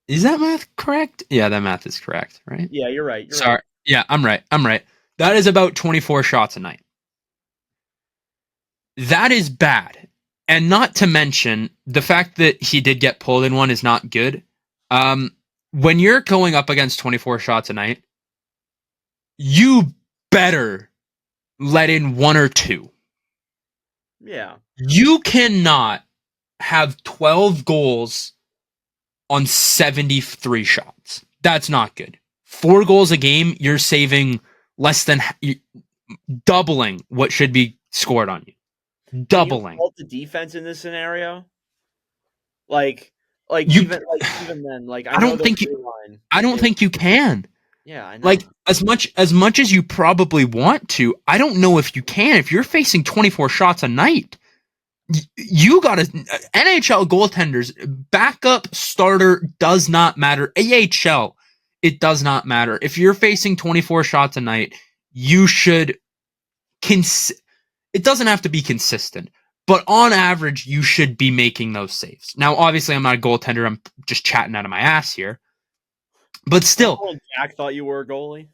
Is that math correct? Yeah, that math is correct, right? Yeah, you're right. Sorry. Yeah, I'm right. That is about 24 shots a night. That is bad. And not to mention, the fact that he did get pulled in one is not good. When you're going up against 24 shots a night, you better let in 1 or 2. Yeah. You cannot have 12 goals on 73 shots. That's not good. 4 goals a game, you're saving less than doubling what should be scored on you. Doubling. Fault the defense in this scenario? Even then, I don't think you can. Yeah, I know. Like as much as you probably want to, I don't know if you can. If you're facing 24 shots a night, you got to NHL goaltenders, backup, starter does not matter. AHL, it does not matter. If you're facing 24 shots a night, you should it doesn't have to be consistent, but on average, you should be making those saves. Now, obviously, I'm not a goaltender. I'm just chatting out of my ass here. But still. Jack thought you were a goalie?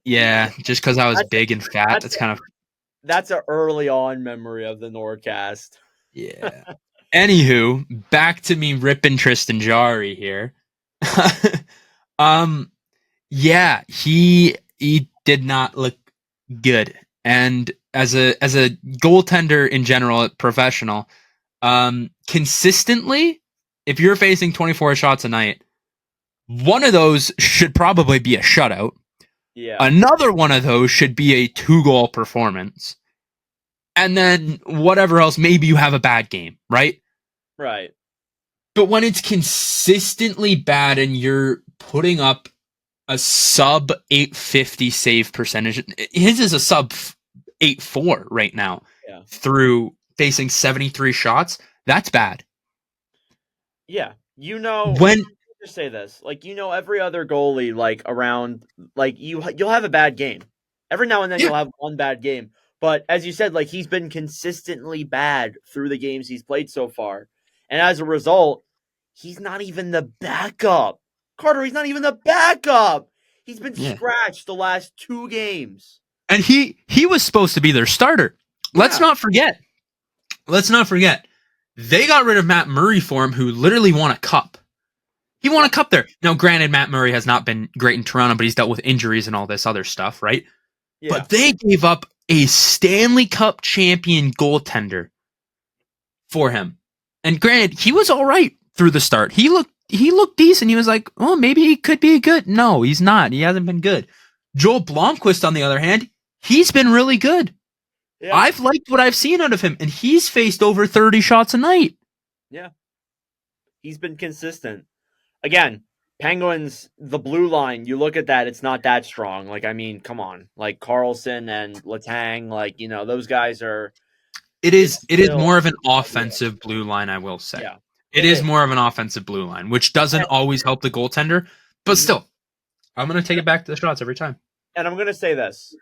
Yeah, just because I was big and fat. That's an early on memory of the NordCast. Yeah. Anywho, back to me ripping Tristan Jarry here. Yeah, he did not look good. And as a goaltender in general, professional, consistently, if you're facing 24 shots a night, one of those should probably be a shutout. Yeah. Another one of those should be a 2-goal performance. And then whatever else, maybe you have a bad game, right? Right. But when it's consistently bad and you're putting up a sub 850 save percentage, his is a sub 8.4 right now. Yeah. Through facing 73 shots, that's bad. Yeah. Just say this, every other goalie, around, you'll have a bad game. Every now and then you'll have one bad game. But as you said, he's been consistently bad through the games he's played so far. And as a result, he's not even the backup. Carter, he's not even the backup. He's been scratched the last 2 games. And he was supposed to be their starter. Let's not forget. They got rid of Matt Murray for him, who literally won a cup. He won a cup there. Now, granted, Matt Murray has not been great in Toronto, but he's dealt with injuries and all this other stuff, right? Yeah. But they gave up a Stanley Cup champion goaltender for him. And granted, he was all right through the start. He looked decent. He was like, oh, maybe he could be good. No, he's not. He hasn't been good. Joel Blomqvist, on the other hand, he's been really good. Yeah. I've liked what I've seen out of him, and he's faced over 30 shots a night. Yeah. He's been consistent. Again, Penguins, the blue line, you look at that, it's not that strong. Like, I mean, come on. Like, Carlson and Letang, like, those guys are... It is still- more of an offensive blue line, I will say. Yeah. It is more of an offensive blue line, which doesn't always help the goaltender, but still, I'm going to take it back to the shots every time. And I'm going to say this.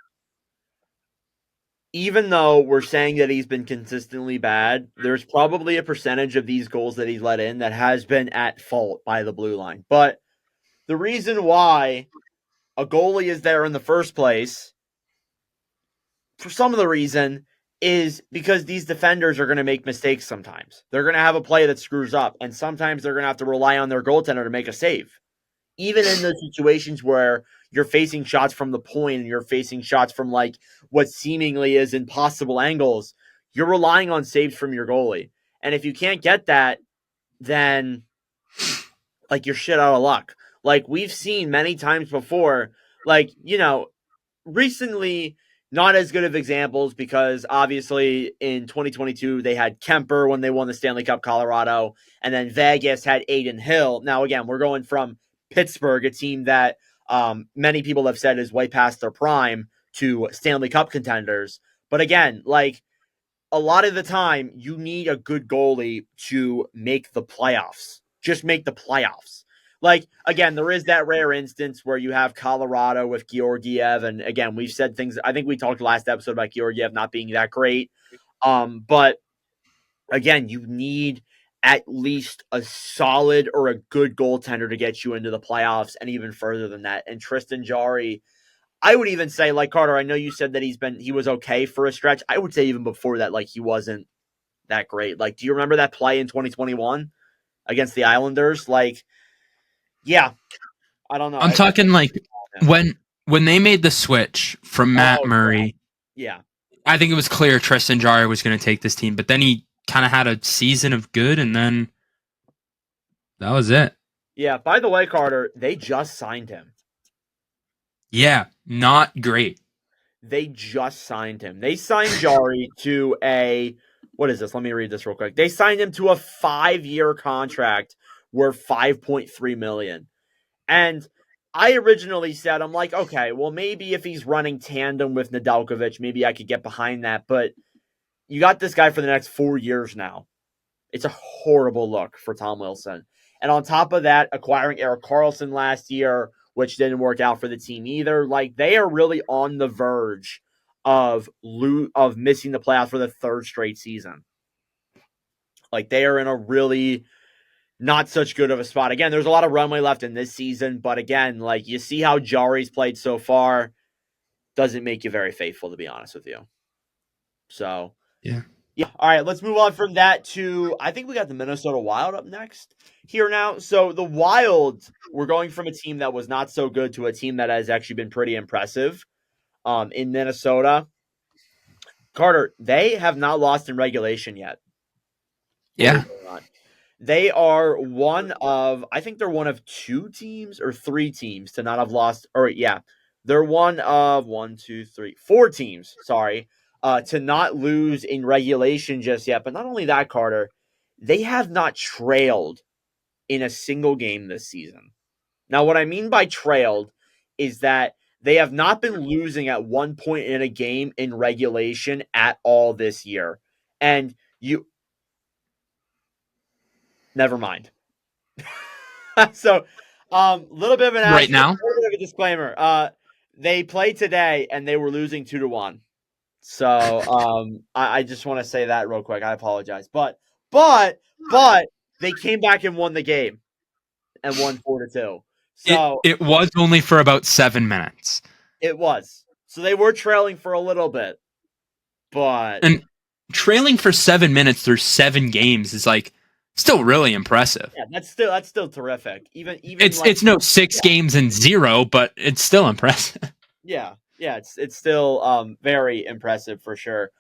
Even though we're saying that he's been consistently bad, there's probably a percentage of these goals that he's let in that has been at fault by the blue line. But the reason why a goalie is there in the first place, for some of the reason, is because these defenders are going to make mistakes sometimes. They're going to have a play that screws up, and sometimes they're going to have to rely on their goaltender to make a save. Even in those situations where you're facing shots from the point and you're facing shots from like what seemingly is impossible angles, you're relying on saves from your goalie. And if you can't get that, then like you're shit out of luck. Like we've seen many times before, like, recently not as good of examples because obviously in 2022 they had Kemper when they won the Stanley Cup, Colorado, and then Vegas had Adin Hill. Now again, we're going from Pittsburgh, a team that many people have said is way past their prime, to Stanley Cup contenders. But again, like a lot of the time, you need a good goalie to make the playoffs. Just make the playoffs. Like, again, there is that rare instance where you have Colorado with Georgiev. And again, we've said things. I think we talked last episode about Georgiev not being that great. But again, you need at least a solid or a good goaltender to get you into the playoffs and even further than that. And Tristan Jarry, I would even say, like, Carter, I know you said that he was okay for a stretch. I would say even before that, like, he wasn't that great. Like, do you remember that play in 2021 against the Islanders? Like, yeah, I don't know. I'm talking like when they made the switch from Matt Murray. Yeah. I think it was clear Tristan Jarry was going to take this team, but then he kind of had a season of good, and then that was it. Yeah, by the way, Carter, they just signed him. Yeah, not great. They just signed him. They signed Jarry to what is this? Let me read this real quick. They signed him to a 5-year contract worth $5.3 million. And I originally said, I'm like, okay, well, maybe if he's running tandem with Nedeljkovic, maybe I could get behind that. But you got this guy for the next 4 years now. It's a horrible look for Tom Wilson. And on top of that, acquiring Erik Karlsson last year, which didn't work out for the team either. Like, they are really on the verge of missing the playoffs for the third straight season. Like, they are in a really not such good of a spot. Again, there's a lot of runway left in this season, but again, like, you see how Jarry's played so far, doesn't make you very faithful, to be honest with you. So, yeah. All right, let's move on from that to, I think we got the Minnesota Wild up next here now. So the Wild, we're going from a team that was not so good to a team that has actually been pretty impressive in Minnesota. Carter, they have not lost in regulation yet. Yeah. They are I think they're one of 2 teams or 3 teams to not have lost, they're one of 4 teams, to not lose in regulation just yet. But not only that, Carter, they have not trailed in a single game this season. Now, what I mean by trailed is that they have not been losing at one point in a game in regulation at all this year. And never mind. So, little bit of an right now, a little bit of a disclaimer. They played today and they were losing 2-1. So, I just want to say that real quick. I apologize, but they came back and won the game and won 4-2. So it was only for about 7 minutes. It was. So they were trailing for a little bit, but trailing for 7 minutes through 7 games is like still really impressive. Yeah, that's still terrific. Even it's no 6 games and 0, but it's still impressive. Yeah, it's still very impressive for sure.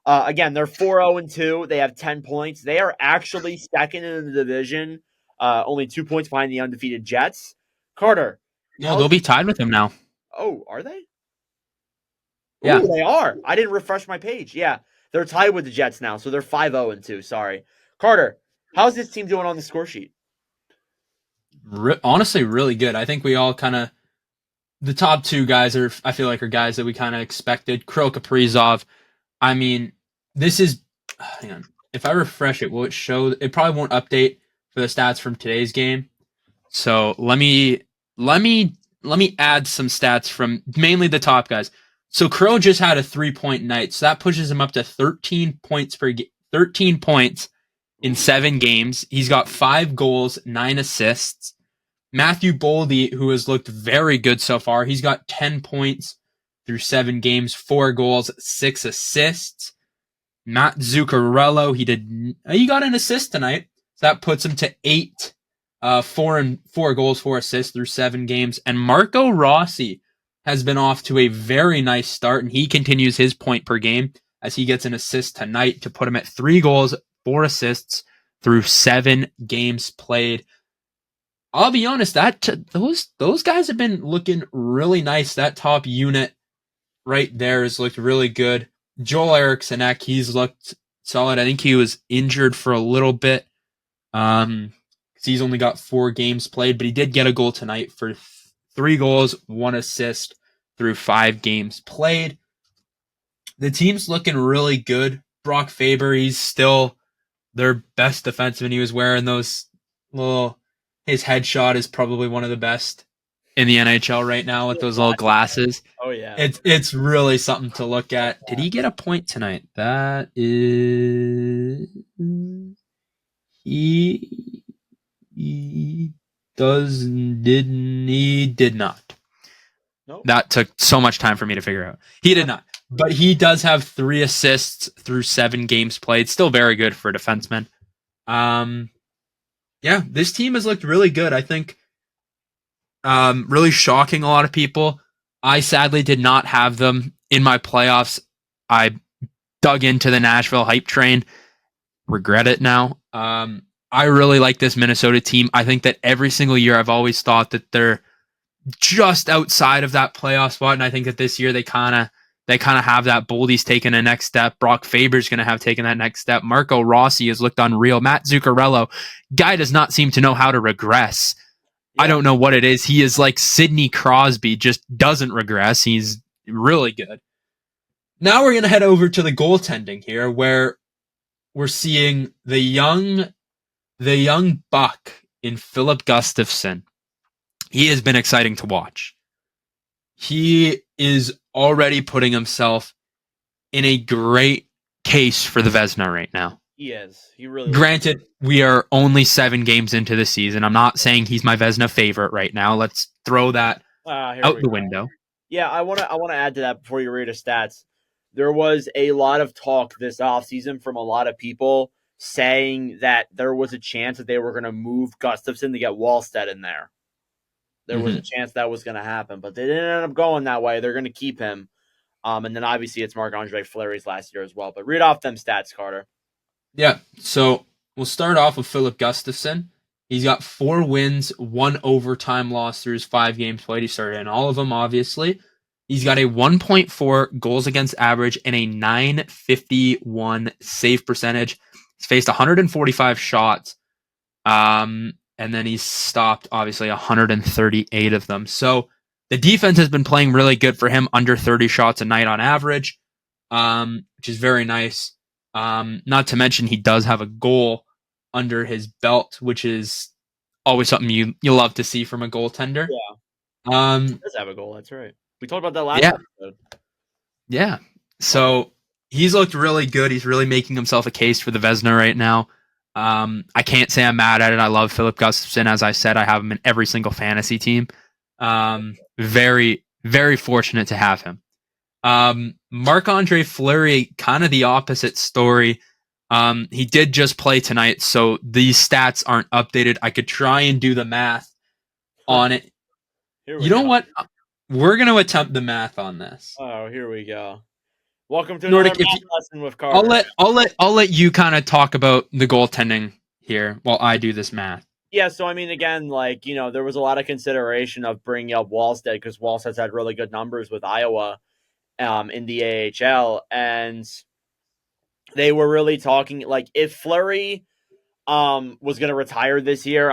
Again, they're 4-0-2. They have 10 points. They are actually second in the division, only 2 points behind the undefeated Jets. Carter. No, they'll be tied with them now. Oh, are they? Yeah. Ooh, they are. I didn't refresh my page. Yeah, they're tied with the Jets now, so they're 5-0-2. Sorry. Carter, how's this team doing on the score sheet? honestly really good. I think we all kind of the top two guys I feel like are guys that we kind of expected. Kirill Kaprizov. I mean, this is hang on. If I refresh it, will it show? It probably won't update for the stats from today's game. So let me add some stats from mainly the top guys. So Kirill just had a 3-point night, so that pushes him up to 13 points 13 points in 7 games. He's got 5 goals, 9 assists. Matthew Boldy, who has looked very good so far, he's got 10 points through 7 games, 4 goals, 6 assists. Matt Zuccarello, he got an assist tonight, so that puts him to 8, 4 goals, 4 assists through 7 games. And Marco Rossi has been off to a very nice start, and he continues his point per game as he gets an assist tonight to put him at 3 goals, 4 assists through 7 games played. I'll be honest, those guys have been looking really nice. That top unit right there has looked really good. Joel Eriksson, he's looked solid. I think he was injured for a little bit. Because he's only got 4 games played, but he did get a goal tonight for 3 goals, 1 assist through 5 games played. The team's looking really good. Brock Faber, he's still their best defenseman. He was wearing those his headshot is probably one of the best in the NHL right now with those little glasses. Oh yeah. It's really something to look at. Did he get a point tonight? That is he did not. Nope. That took so much time for me to figure out. He did not. But he does have 3 assists through 7 games played. Still very good for a defenseman. Yeah, this team has looked really good. I think really shocking a lot of people. I sadly did not have them in my playoffs. I dug into the Nashville hype train. Regret it now. I really like this Minnesota team. I think that every single year I've always thought that they're just outside of that playoff spot, and I think that this year they kind of have that. Boldy's taken a next step. Brock Faber's going to have taken that next step. Marco Rossi has looked unreal. Matt Zuccarello, guy does not seem to know how to regress. Yeah. I don't know what it is. He is like Sidney Crosby, just doesn't regress. He's really good. Now we're going to head over to the goaltending here, where we're seeing the young buck in Philip Gustafsson. He has been exciting to watch. He is already putting himself in a great case for the Vezina right now. He is. He really. Granted, we are only 7 games into the season. I'm not saying he's my Vezina favorite right now. Let's throw that out the window. Yeah, I want to add to that before you read his stats. There was a lot of talk this offseason from a lot of people saying that there was a chance that they were going to move Gustafsson to get Wallstedt in there. There was a chance that was going to happen, but they didn't end up going that way. They're going to keep him. And then obviously it's Marc-Andre Fleury's last year as well. But read off them stats, Carter. Yeah, so we'll start off with Philip Gustafsson. He's got 4 wins, 1 overtime loss through his 5 games played. He started in all of them, obviously. He's got a 1.4 goals against average and a .951 save percentage. He's faced 145 shots. And then he's stopped, obviously, 138 of them. So the defense has been playing really good for him, under 30 shots a night on average, which is very nice. Not to mention he does have a goal under his belt, which is always something you love to see from a goaltender. Yeah. He does have a goal, that's right. We talked about that last episode. Yeah. So he's looked really good. He's really making himself a case for the Vezina right now. I can't say I'm mad at it. I love Philip Gustafsson. As I said, I have him in every single fantasy team. Very, very fortunate to have him. Marc-Andre Fleury, kind of the opposite story. He did just play tonight, so these stats aren't updated. I could try and do the math on it. You know what? We're going to attempt the math on this. Oh, here we go. Welcome to Nordic, another math lesson with Carter. I'll let you kind of talk about the goaltending here while I do this math. Yeah, so I mean, again, there was a lot of consideration of bringing up Wallstedt because Wallstedt's had really good numbers with Iowa in the AHL, and they were really talking if Fleury was going to retire this year.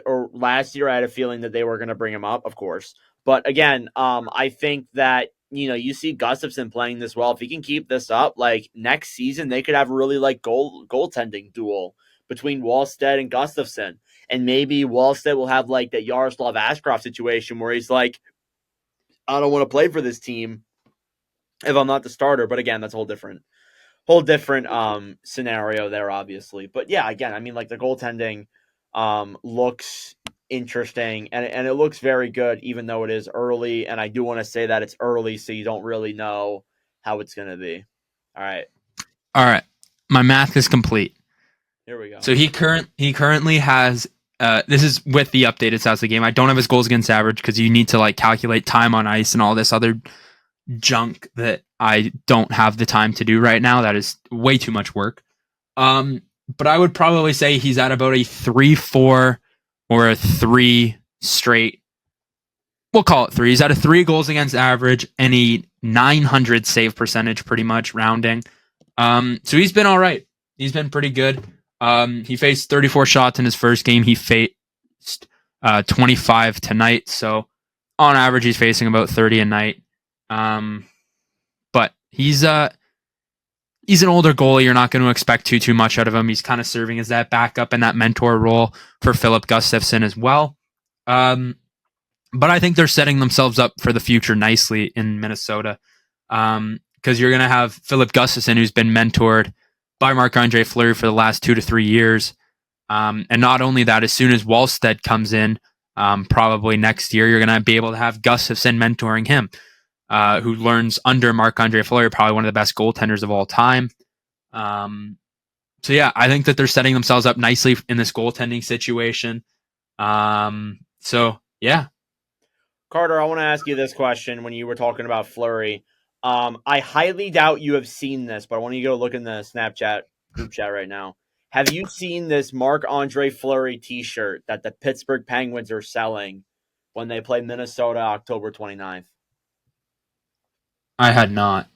Or last year I had a feeling that they were going to bring him up, of course. But again, I think that you see Gustafsson playing this well. If he can keep this up, like next season, they could have a really like goaltending duel between Wallstedt and Gustafsson, and maybe Wallstedt will have like that Yaroslav Askarov situation where he's like, I don't want to play for this team if I'm not the starter. But again, that's a whole different scenario there, obviously. But yeah, again, I mean, like the goaltending looks interesting and it looks very good, even though it is early. And I do want to say that it's early, so you don't really know how it's going to be. All right. My math is complete. Here we go. So he currently has. This is with the updated stats of the game. I don't have his goals against average because you need to like calculate time on ice and all this other junk that I don't have the time to do right now. That is way too much work. But I would probably say he's at about a 3-4 or a 3 straight. We'll call it 3. He's at a 3 goals against average and a 900 save percentage, pretty much rounding. So he's been all right. He's been pretty good. He faced 34 shots in his first game. He faced 25 tonight. So on average, he's facing about 30 a night. But he's an older goalie. You're not going to expect too much out of him. He's kind of serving as that backup and that mentor role for Philip Gustafsson as well. But I think they're setting themselves up for the future nicely in Minnesota. Because you're going to have Philip Gustafsson, who's been mentored by Marc-Andre Fleury for the last 2 to 3 years. And not only that, as soon as Wallstedt comes in, probably next year, you're going to be able to have Gustafsson mentoring him, who learns under Marc-Andre Fleury, probably one of the best goaltenders of all time. So yeah, I think that they're setting themselves up nicely in this goaltending situation. So yeah. Carter, I want to ask you this question when you were talking about Fleury. I highly doubt you have seen this, but I want you to go look in the Snapchat group chat right now. Have you seen this Marc-Andre Fleury t-shirt that the Pittsburgh Penguins are selling when they play Minnesota October 29th? I had not.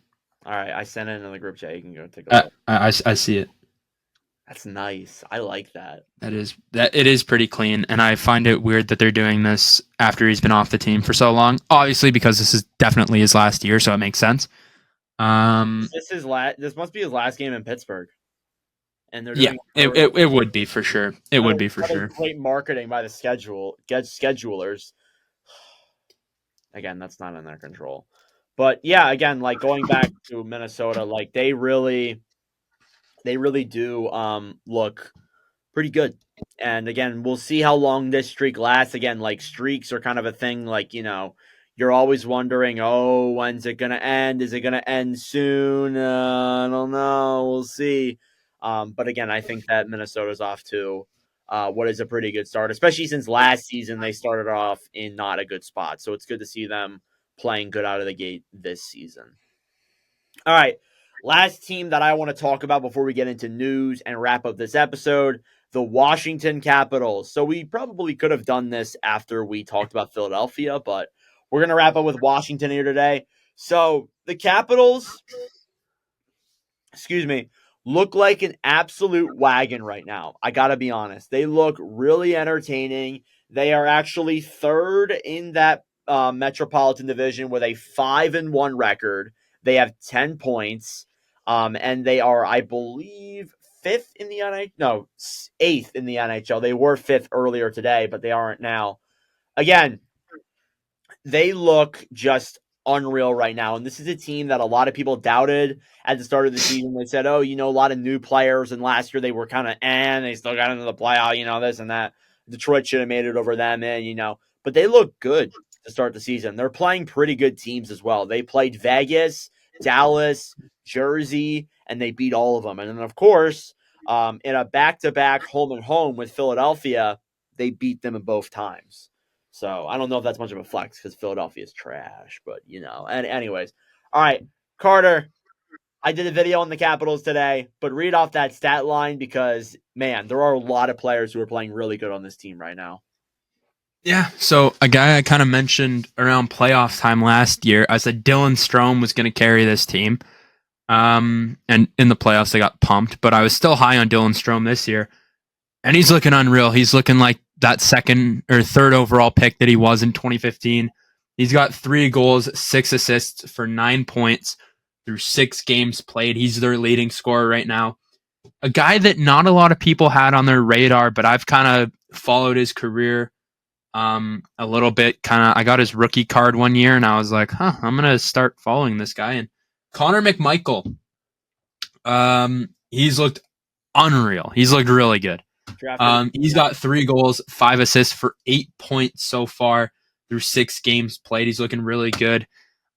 All right, I sent it in the group chat. You can go take a look. I see it. That's nice. I like that. It is pretty clean, and I find it weird that they're doing this after he's been off the team for so long. Obviously, because this is definitely his last year, so it makes sense. This must be his last game in Pittsburgh, and they're doing it would be for sure. It would be for sure. Great marketing by the schedulers. Again, that's not in their control, but yeah, again, like going back to Minnesota, like they really do look pretty good. And again, we'll see how long this streak lasts. Again, like streaks are kind of a thing, like, you're always wondering, oh, when's it going to end? Is it going to end soon? I don't know. We'll see. But again, I think that Minnesota's off to what is a pretty good start, especially since last season they started off in not a good spot. So it's good to see them playing good out of the gate this season. All right. Last team that I want to talk about before we get into news and wrap up this episode, the Washington Capitals. So we probably could have done this after we talked about Philadelphia, but we're going to wrap up with Washington here today. So the Capitals, look like an absolute wagon right now. I got to be honest. They look really entertaining. They are actually third in that Metropolitan Division with a 5-1 record. They have 10 points. And they are, I believe, 8th in the NHL. They were 5th earlier today, but they aren't now. Again, they look just unreal right now. And this is a team that a lot of people doubted at the start of the season. They said, a lot of new players. And last year they were kind of, they still got into the playoff, this and that. Detroit should have made it over them, but they look good to start the season. They're playing pretty good teams as well. They played Vegas, Dallas, Jersey, and they beat all of them. And then, of course, in a back-to-back home with Philadelphia, they beat them in both times. So I don't know if that's much of a flex because Philadelphia is trash, but, And anyways, all right, Carter, I did a video on the Capitals today, but read off that stat line because, man, there are a lot of players who are playing really good on this team right now. Yeah, so a guy I kind of mentioned around playoff time last year, I said Dylan Strome was going to carry this team. And in the playoffs, they got pumped, but I was still high on Dylan Strome this year. And he's looking unreal. He's looking like that second or third overall pick that he was in 2015. He's got 3 goals, 6 assists for 9 points through 6 games played. He's their leading scorer right now. A guy that not a lot of people had on their radar, but I've kind of followed his career a little bit. I got his rookie card one year, and I was like, I'm going to start following this guy. And Connor McMichael, he's looked unreal. He's looked really good. He's got 3 goals, 5 assists for 8 points so far through 6 games played. He's looking really good.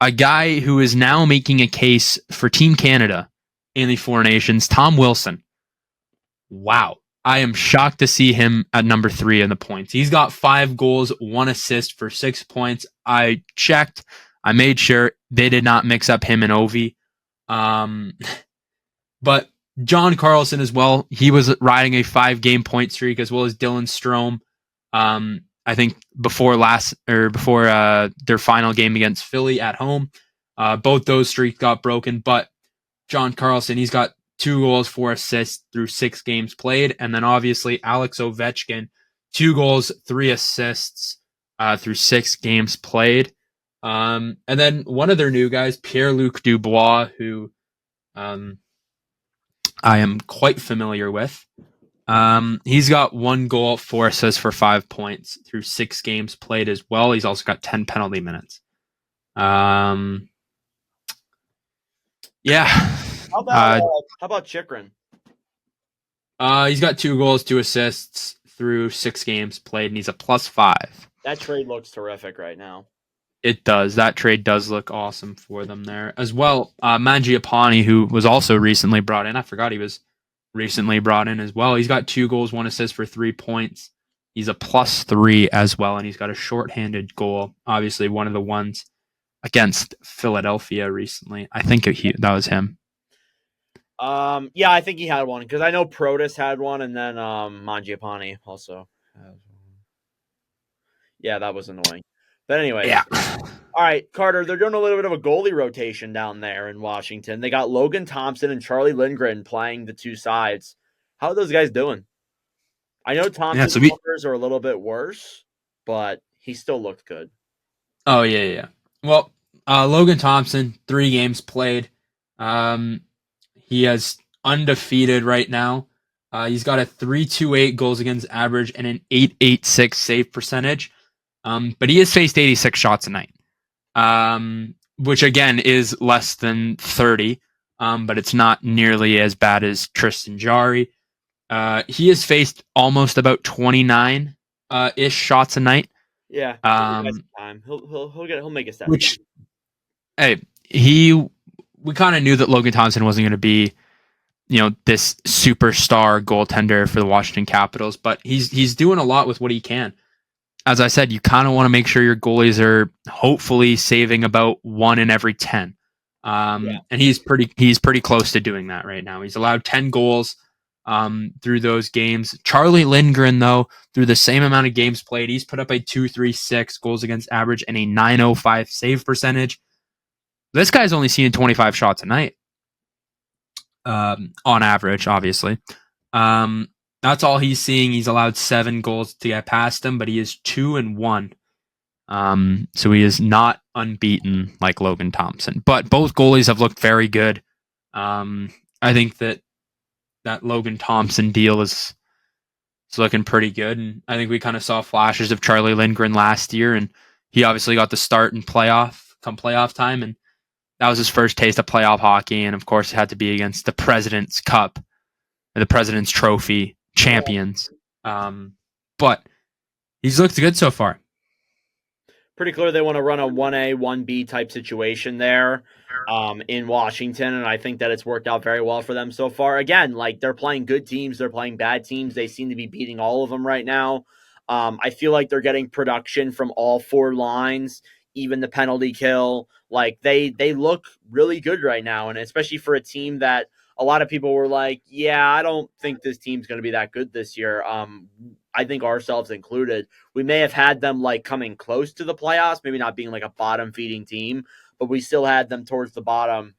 A guy who is now making a case for Team Canada in the Four Nations, Tom Wilson. Wow. I am shocked to see him at number 3 in the points. He's got 5 goals, 1 assist for 6 points. I checked. I made sure they did not mix up him and Ovi. But John Carlson as well. He was riding a 5-game point streak, as well as Dylan Strome. I think before their final game against Philly at home, both those streaks got broken. But John Carlson, he's got 2 goals, 4 assists through 6 games played, and then obviously Alex Ovechkin, 2 goals, 3 assists through 6 games played. And then one of their new guys, Pierre-Luc Dubois, who I am quite familiar with. He's got 1 goal, 4 assists for 5 points through 6 games played as well. He's also got 10 penalty minutes. Yeah. How about Chikrin? He's got 2 goals, 2 assists through 6 games played, and he's a +5. That trade looks terrific right now. It does. That trade does look awesome for them there. As well, Mangiapane, who was also recently brought in. I forgot he was recently brought in as well. He's got 2 goals, 1 assist for 3 points. He's a +3 as well, and he's got a shorthanded goal. Obviously, one of the ones against Philadelphia recently. I think that was him. Yeah, I think he had one, because I know Protus had one, and then Mangiapane also. Yeah, that was annoying. But anyway, yeah. All right, Carter, they're doing a little bit of a goalie rotation down there in Washington. They got Logan Thompson and Charlie Lindgren playing the 2 sides. How are those guys doing? I know Thompson's numbers are a little bit worse, but he still looked good. Oh, yeah. Well, Logan Thompson, 3 games played. He is undefeated right now. He's got a .328 goals against average and an .886 save percentage. But he has faced 86 shots a night, which again is less than 30, but it's not nearly as bad as Tristan Jarry. He has faced almost about 29 ish shots a night. Yeah, time. He'll make a step. Which, hey, we kind of knew that Logan Thompson wasn't going to be, this superstar goaltender for the Washington Capitals, but he's doing a lot with what he can. As I said, you kind of want to make sure your goalies are hopefully saving about 1 in every 10. And he's pretty close to doing that right now. He's allowed 10 goals through those games. Charlie Lindgren, though, through the same amount of games played, he's put up a .236 goals against average and a .905 save percentage. This guy's only seeing 25 shots a night on average, obviously. That's all he's seeing. He's allowed 7 goals to get past him, but he is 2-1. So he is not unbeaten like Logan Thompson. But both goalies have looked very good. I think that Logan Thompson deal is looking pretty good. And I think we kind of saw flashes of Charlie Lindgren last year, and he obviously got the start in playoff time, and that was his first taste of playoff hockey. And of course, it had to be against the President's Cup, or the President's Trophy champions. But he's looked good so far. Pretty clear they want to run a 1A, 1B type situation there in Washington, and I think that it's worked out very well for them so far. Again, like, they're playing good teams, they're playing bad teams. They seem to be beating all of them right now. I feel like they're getting production from all 4 lines, even the penalty kill. Like, they look really good right now, and especially for a team that a lot of people were like, yeah, I don't think this team's going to be that good this year. I think ourselves included. We may have had them like coming close to the playoffs, maybe not being like a bottom feeding team, but we still had them towards the bottom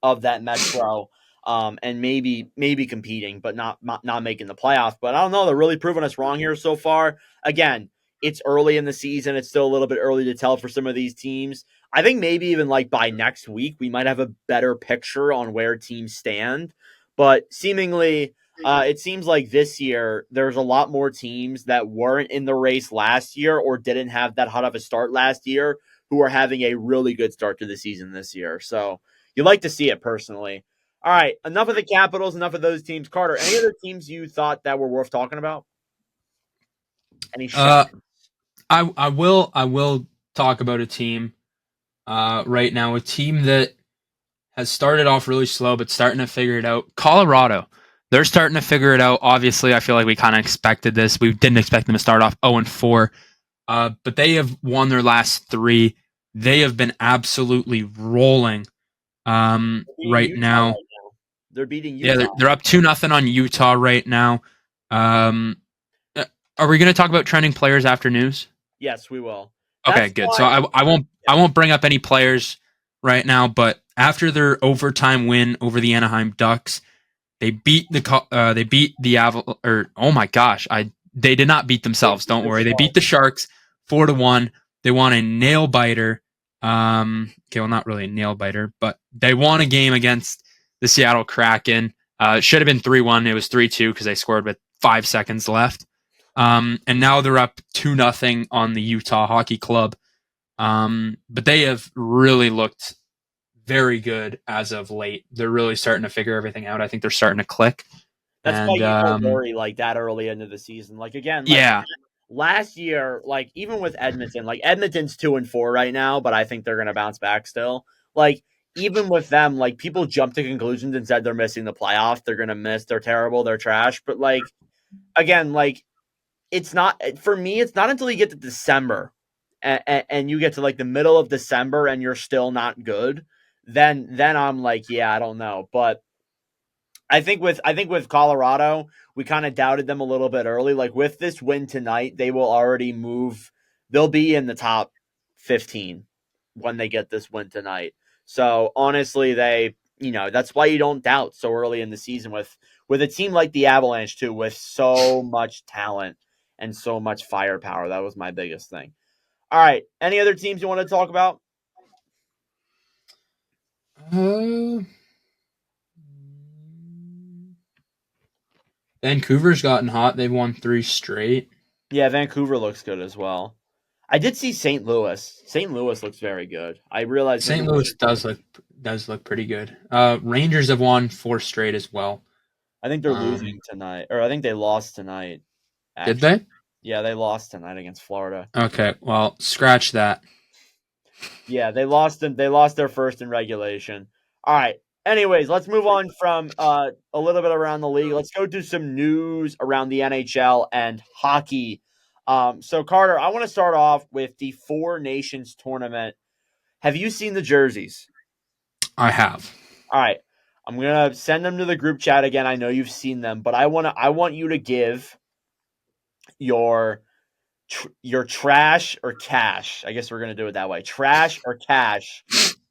of that Metro. and maybe competing, but not making the playoffs. But I don't know. They're really proving us wrong here so far. Again, it's early in the season. It's still a little bit early to tell for some of these teams. I think maybe even like by next week, we might have a better picture on where teams stand. But seemingly, it seems like this year there's a lot more teams that weren't in the race last year or didn't have that hot of a start last year who are having a really good start to the season this year. So you like to see it personally. All right, enough of the Capitals, enough of those teams. Carter, any other teams you thought that were worth talking about? Any shots? I will talk about a team right now, a team that has started off really slow but starting to figure it out. Colorado. They're starting to figure it out. Obviously, I feel like we kind of expected this. We didn't expect them to start off 0-4. But they have won their last 3. They have been absolutely rolling right now. They're beating Utah. Yeah, they're up 2-0 on Utah right now. Are we going to talk about trending players after news? Yes, we will. Okay, good. So I won't bring up any players right now, but after their overtime win over the Anaheim Ducks, they beat oh my gosh, they did not beat themselves. Don't worry, they beat the Sharks 4-1. They won a nail biter. Okay, well, not really a nail biter, but they won a game against the Seattle Kraken. It should have been 3-1. It was 3-2 because they scored with 5 seconds left. And now they're up 2-0 on the Utah Hockey Club. But they have really looked very good as of late. They're really starting to figure everything out. I think they're starting to click. That's why you don't worry like that early into the season. Like again, yeah. Last year, like even with Edmonton, like Edmonton's 2-4 right now, but I think they're gonna bounce back still. Like even with them, like people jumped to conclusions and said they're missing the playoffs. They're gonna miss. They're terrible. They're trash. But like again, like it's not for me. It's not until you get to December and you get to like the middle of December and you're still not good. Then I'm like, yeah, I don't know. But I think with Colorado, we kind of doubted them a little bit early. Like with this win tonight, they will already move. They'll be in the top 15 when they get this win tonight. So honestly, that's why you don't doubt so early in the season with a team like the Avalanche too, with so much talent and so much firepower. That was my biggest thing. All right, any other teams you want to talk about? Vancouver's gotten hot. They've won 3 straight. Yeah, Vancouver looks good as well. I did see St. Louis. St. Louis looks very good. I realized St. Louis does look pretty good. Rangers have won 4 straight as well. I think they're losing tonight, or I think they lost tonight. Actually. Did they? Yeah, they lost tonight against Florida. Okay, well, scratch that. Yeah, they lost their first in regulation. All right. Anyways, let's move on from a little bit around the league. Let's go do some news around the NHL and hockey. So Carter, I want to start off with the Four Nations tournament. Have you seen the jerseys? I have. All right. I'm going to send them to the group chat again. I know you've seen them, but I want you to give your trash or cash. I guess we're going to do it that way. Trash or cash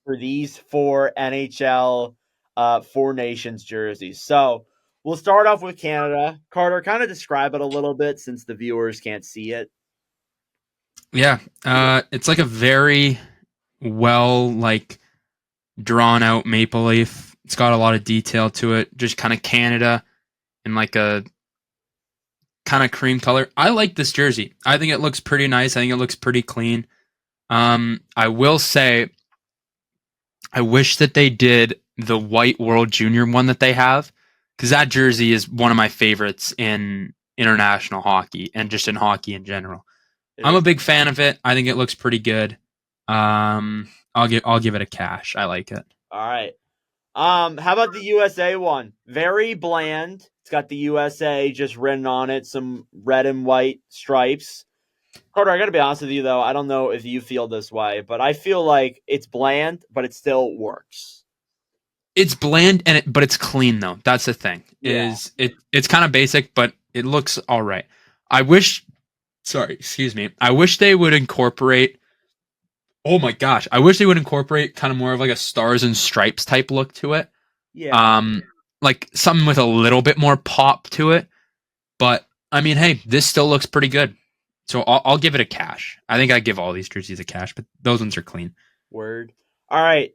for these 4 NHL Four Nations jerseys. So we'll start off with Canada. Carter, kind of describe it a little bit since the viewers can't see it. Yeah, it's like a very well drawn out maple leaf. It's got a lot of detail to it. Just kind of Canada in like a kind of cream color. I like this jersey. I think it looks pretty nice. I think it looks pretty clean. I will say, I wish that they did the white World Junior one that they have, because that jersey is one of my favorites in international hockey and just in hockey in general. I'm a big fan of it. I think it looks pretty good. I'll give it a cash. I like it. All right. How about the USA one? Very bland. It's got the USA just written on it, some red and white stripes. Carter, I got to be honest with you, though. I don't know if you feel this way, but I feel like it's bland, but it still works. It's bland, but it's clean, though. That's the thing. Yeah. It's kind of basic, but it looks all right. I wish they would incorporate... Oh my gosh. I wish they would incorporate kind of more of like a stars and stripes type look to it. Yeah. like something with a little bit more pop to it. But I mean, hey, this still looks pretty good. So I'll give it a cash. I think I give all these jerseys a cash, but those ones are clean. Word. All right.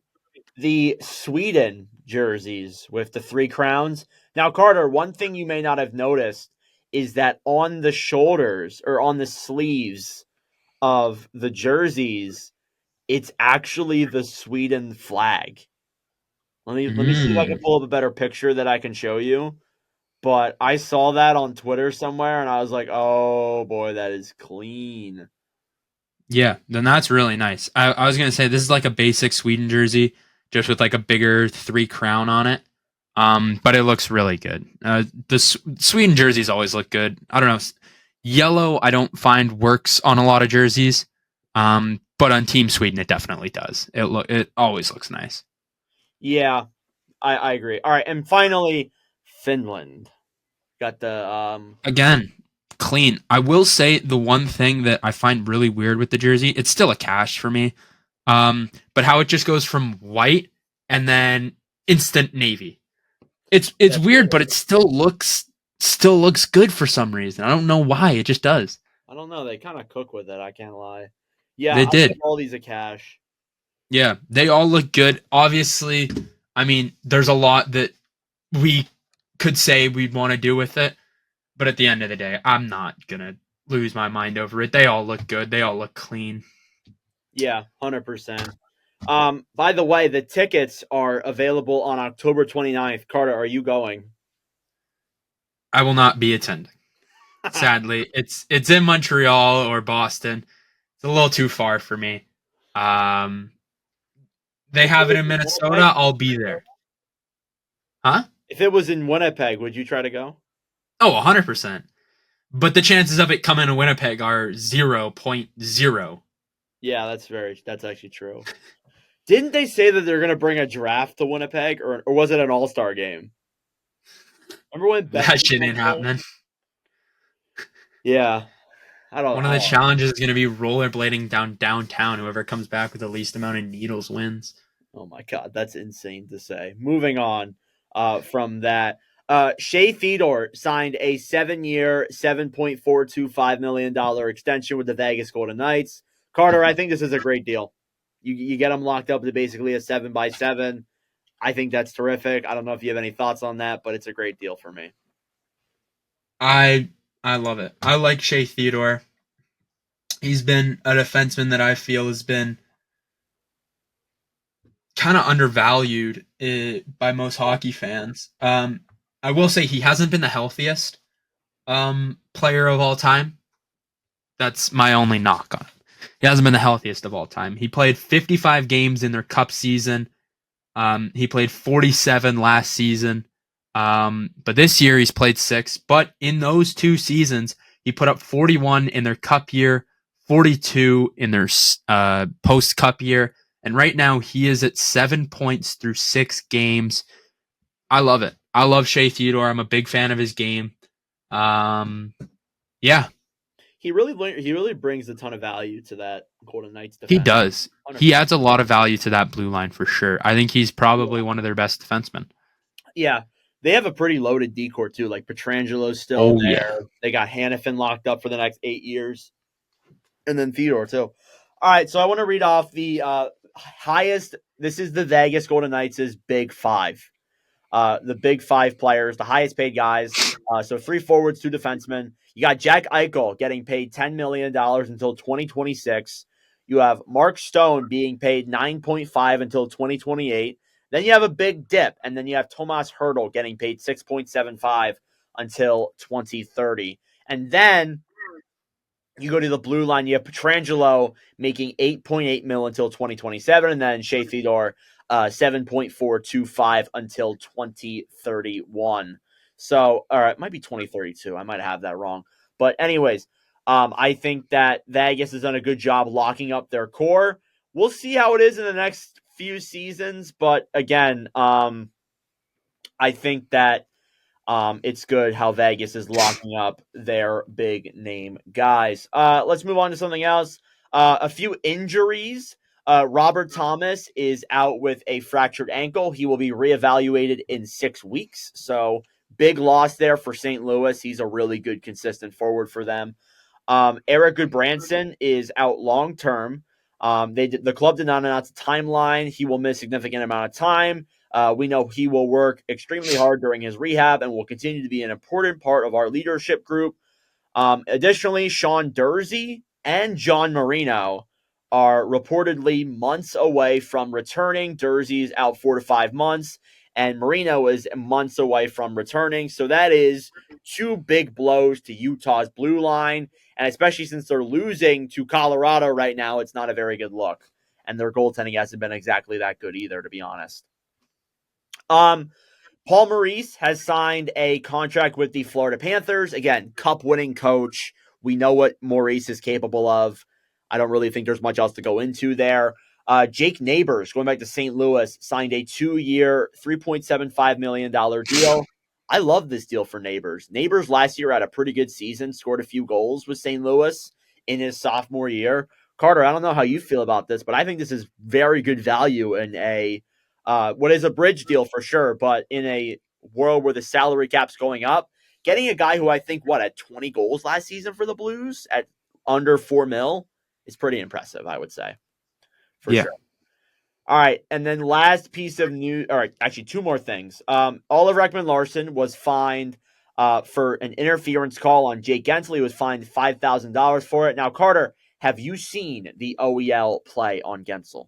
The Sweden jerseys with the 3 crowns. Now, Carter, one thing you may not have noticed is that on the shoulders or on the sleeves of the jerseys, it's actually the Sweden flag. Let me see if I can pull up a better picture that I can show you. But I saw that on Twitter somewhere, and I was like, "Oh boy, that is clean." Yeah, then that's really nice. I was gonna say this is like a basic Sweden jersey, just with like a bigger 3 crown on it. But it looks really good. The Sweden jerseys always look good. I don't know. Yellow I don't find works on a lot of jerseys. But on Team Sweden it definitely does. It always looks nice. Yeah, I agree. All right, and finally, Finland got the Again, clean. I will say the one thing that I find really weird with the jersey, it's still a cash for me. But how it just goes from white and then instant navy. It's That's weird, but it still looks good for some reason. I don't know why. It just does. I don't know. They kind of cook with it. I can't lie. Yeah, They I'll give did. all these a cash. Yeah, they all look good. Obviously, I mean, there's a lot that we could say we'd want to do with it, but at the end of the day, I'm not gonna lose my mind over it. They all look good. They all look clean. Yeah, 100%. By the way, the tickets are available on October 29th. Carter, are you going? I will not be attending. Sadly, it's in Montreal or Boston. It's a little too far for me. They have it in Minnesota. I'll be there. Huh? If it was in Winnipeg, would you try to go? Oh, 100%. But the chances of it coming to Winnipeg are 0.0. Yeah, that's actually true. Didn't they say that they're going to bring a draft to Winnipeg, or was it an All-Star game? Remember when That shit ain't happening. Yeah, I don't. One of the challenges is going to be rollerblading downtown. Whoever comes back with the least amount of needles wins. Oh my god, that's insane to say. Moving on from that, Shea Theodore signed a 7-year, $7.425 million extension with the Vegas Golden Knights. Carter, I think this is a great deal. You get him locked up to basically a 7x7. I think that's terrific. I don't know if you have any thoughts on that, but it's a great deal for me. I love it. I like Shea Theodore. He's been a defenseman that I feel has been kind of undervalued by most hockey fans. I will say he hasn't been the healthiest player of all time. That's my only knock on him. He hasn't been the healthiest of all time. He played 55 games in their cup season. He played 47 last season. But this year he's played 6. But in those 2 seasons, he put up 41 in their cup year, 42 in their post-cup year. And right now he is at 7 points through 6 games. I love it. I love Shea Theodore. I'm a big fan of his game. Yeah. He really brings a ton of value to that Golden Knights defense. He does. 100%. He adds a lot of value to that blue line for sure. I think he's probably one of their best defensemen. Yeah. They have a pretty loaded decor too. Like Petrangelo's still there. Yeah. They got Hannafin locked up for the next 8 years. And then Theodore too. All right, so I want to read off the highest. This is the Vegas Golden Knights' Big Five. The Big Five players, the highest paid guys. So 3 forwards, 2 defensemen. You got Jack Eichel getting paid $10 million until 2026. You have Mark Stone being paid $9.5 until 2028. Then you have a big dip, and then you have Tomas Hertl getting paid $6.75 until 2030. And then you go to the blue line, you have Petrangelo making $8.8 million until 2027, and then Shea Theodore $7.425 until 2031. So, all right, it might be 2032. I might have that wrong. But anyways, I think that Vegas has done a good job locking up their core. We'll see how it is in the next few seasons. But again, I think that it's good how Vegas is locking up their big name guys. Let's move on to something else. A few injuries Robert Thomas is out with a fractured ankle. He will be reevaluated in 6 weeks. So big loss there for St. Louis. He's a really good, consistent forward for them. Eric Goodbranson is out long term. The club did not announce a timeline. He will miss a significant amount of time. We know he will work extremely hard during his rehab and will continue to be an important part of our leadership group. Additionally, Sean Dursey and John Marino are reportedly months away from returning. Dursey's out 4 to 5 months, and Marino is months away from returning. So that is 2 big blows to Utah's blue line, and especially since they're losing to Colorado right now, it's not a very good look. And their goaltending hasn't been exactly that good either, to be honest. Paul Maurice has signed a contract with the Florida Panthers. Again, cup-winning coach. We know what Maurice is capable of. I don't really think there's much else to go into there. Jake Neighbors, going back to St. Louis, signed a 2-year, $3.75 million deal. I love this deal for Neighbors. Neighbors last year had a pretty good season, scored a few goals with St. Louis in his sophomore year. Carter, I don't know how you feel about this, but I think this is very good value in what is a bridge deal for sure, but in a world where the salary cap's going up, getting a guy who I think, had 20 goals last season for the Blues at under $4 million is pretty impressive, I would say. For sure. All right, and then last piece of news, all right, actually 2 more things. Oliver Ekman-Larsson was fined for an interference call on Jake Gensel. He was fined $5,000 for it. Now, Carter, have you seen the OEL play on Gensel?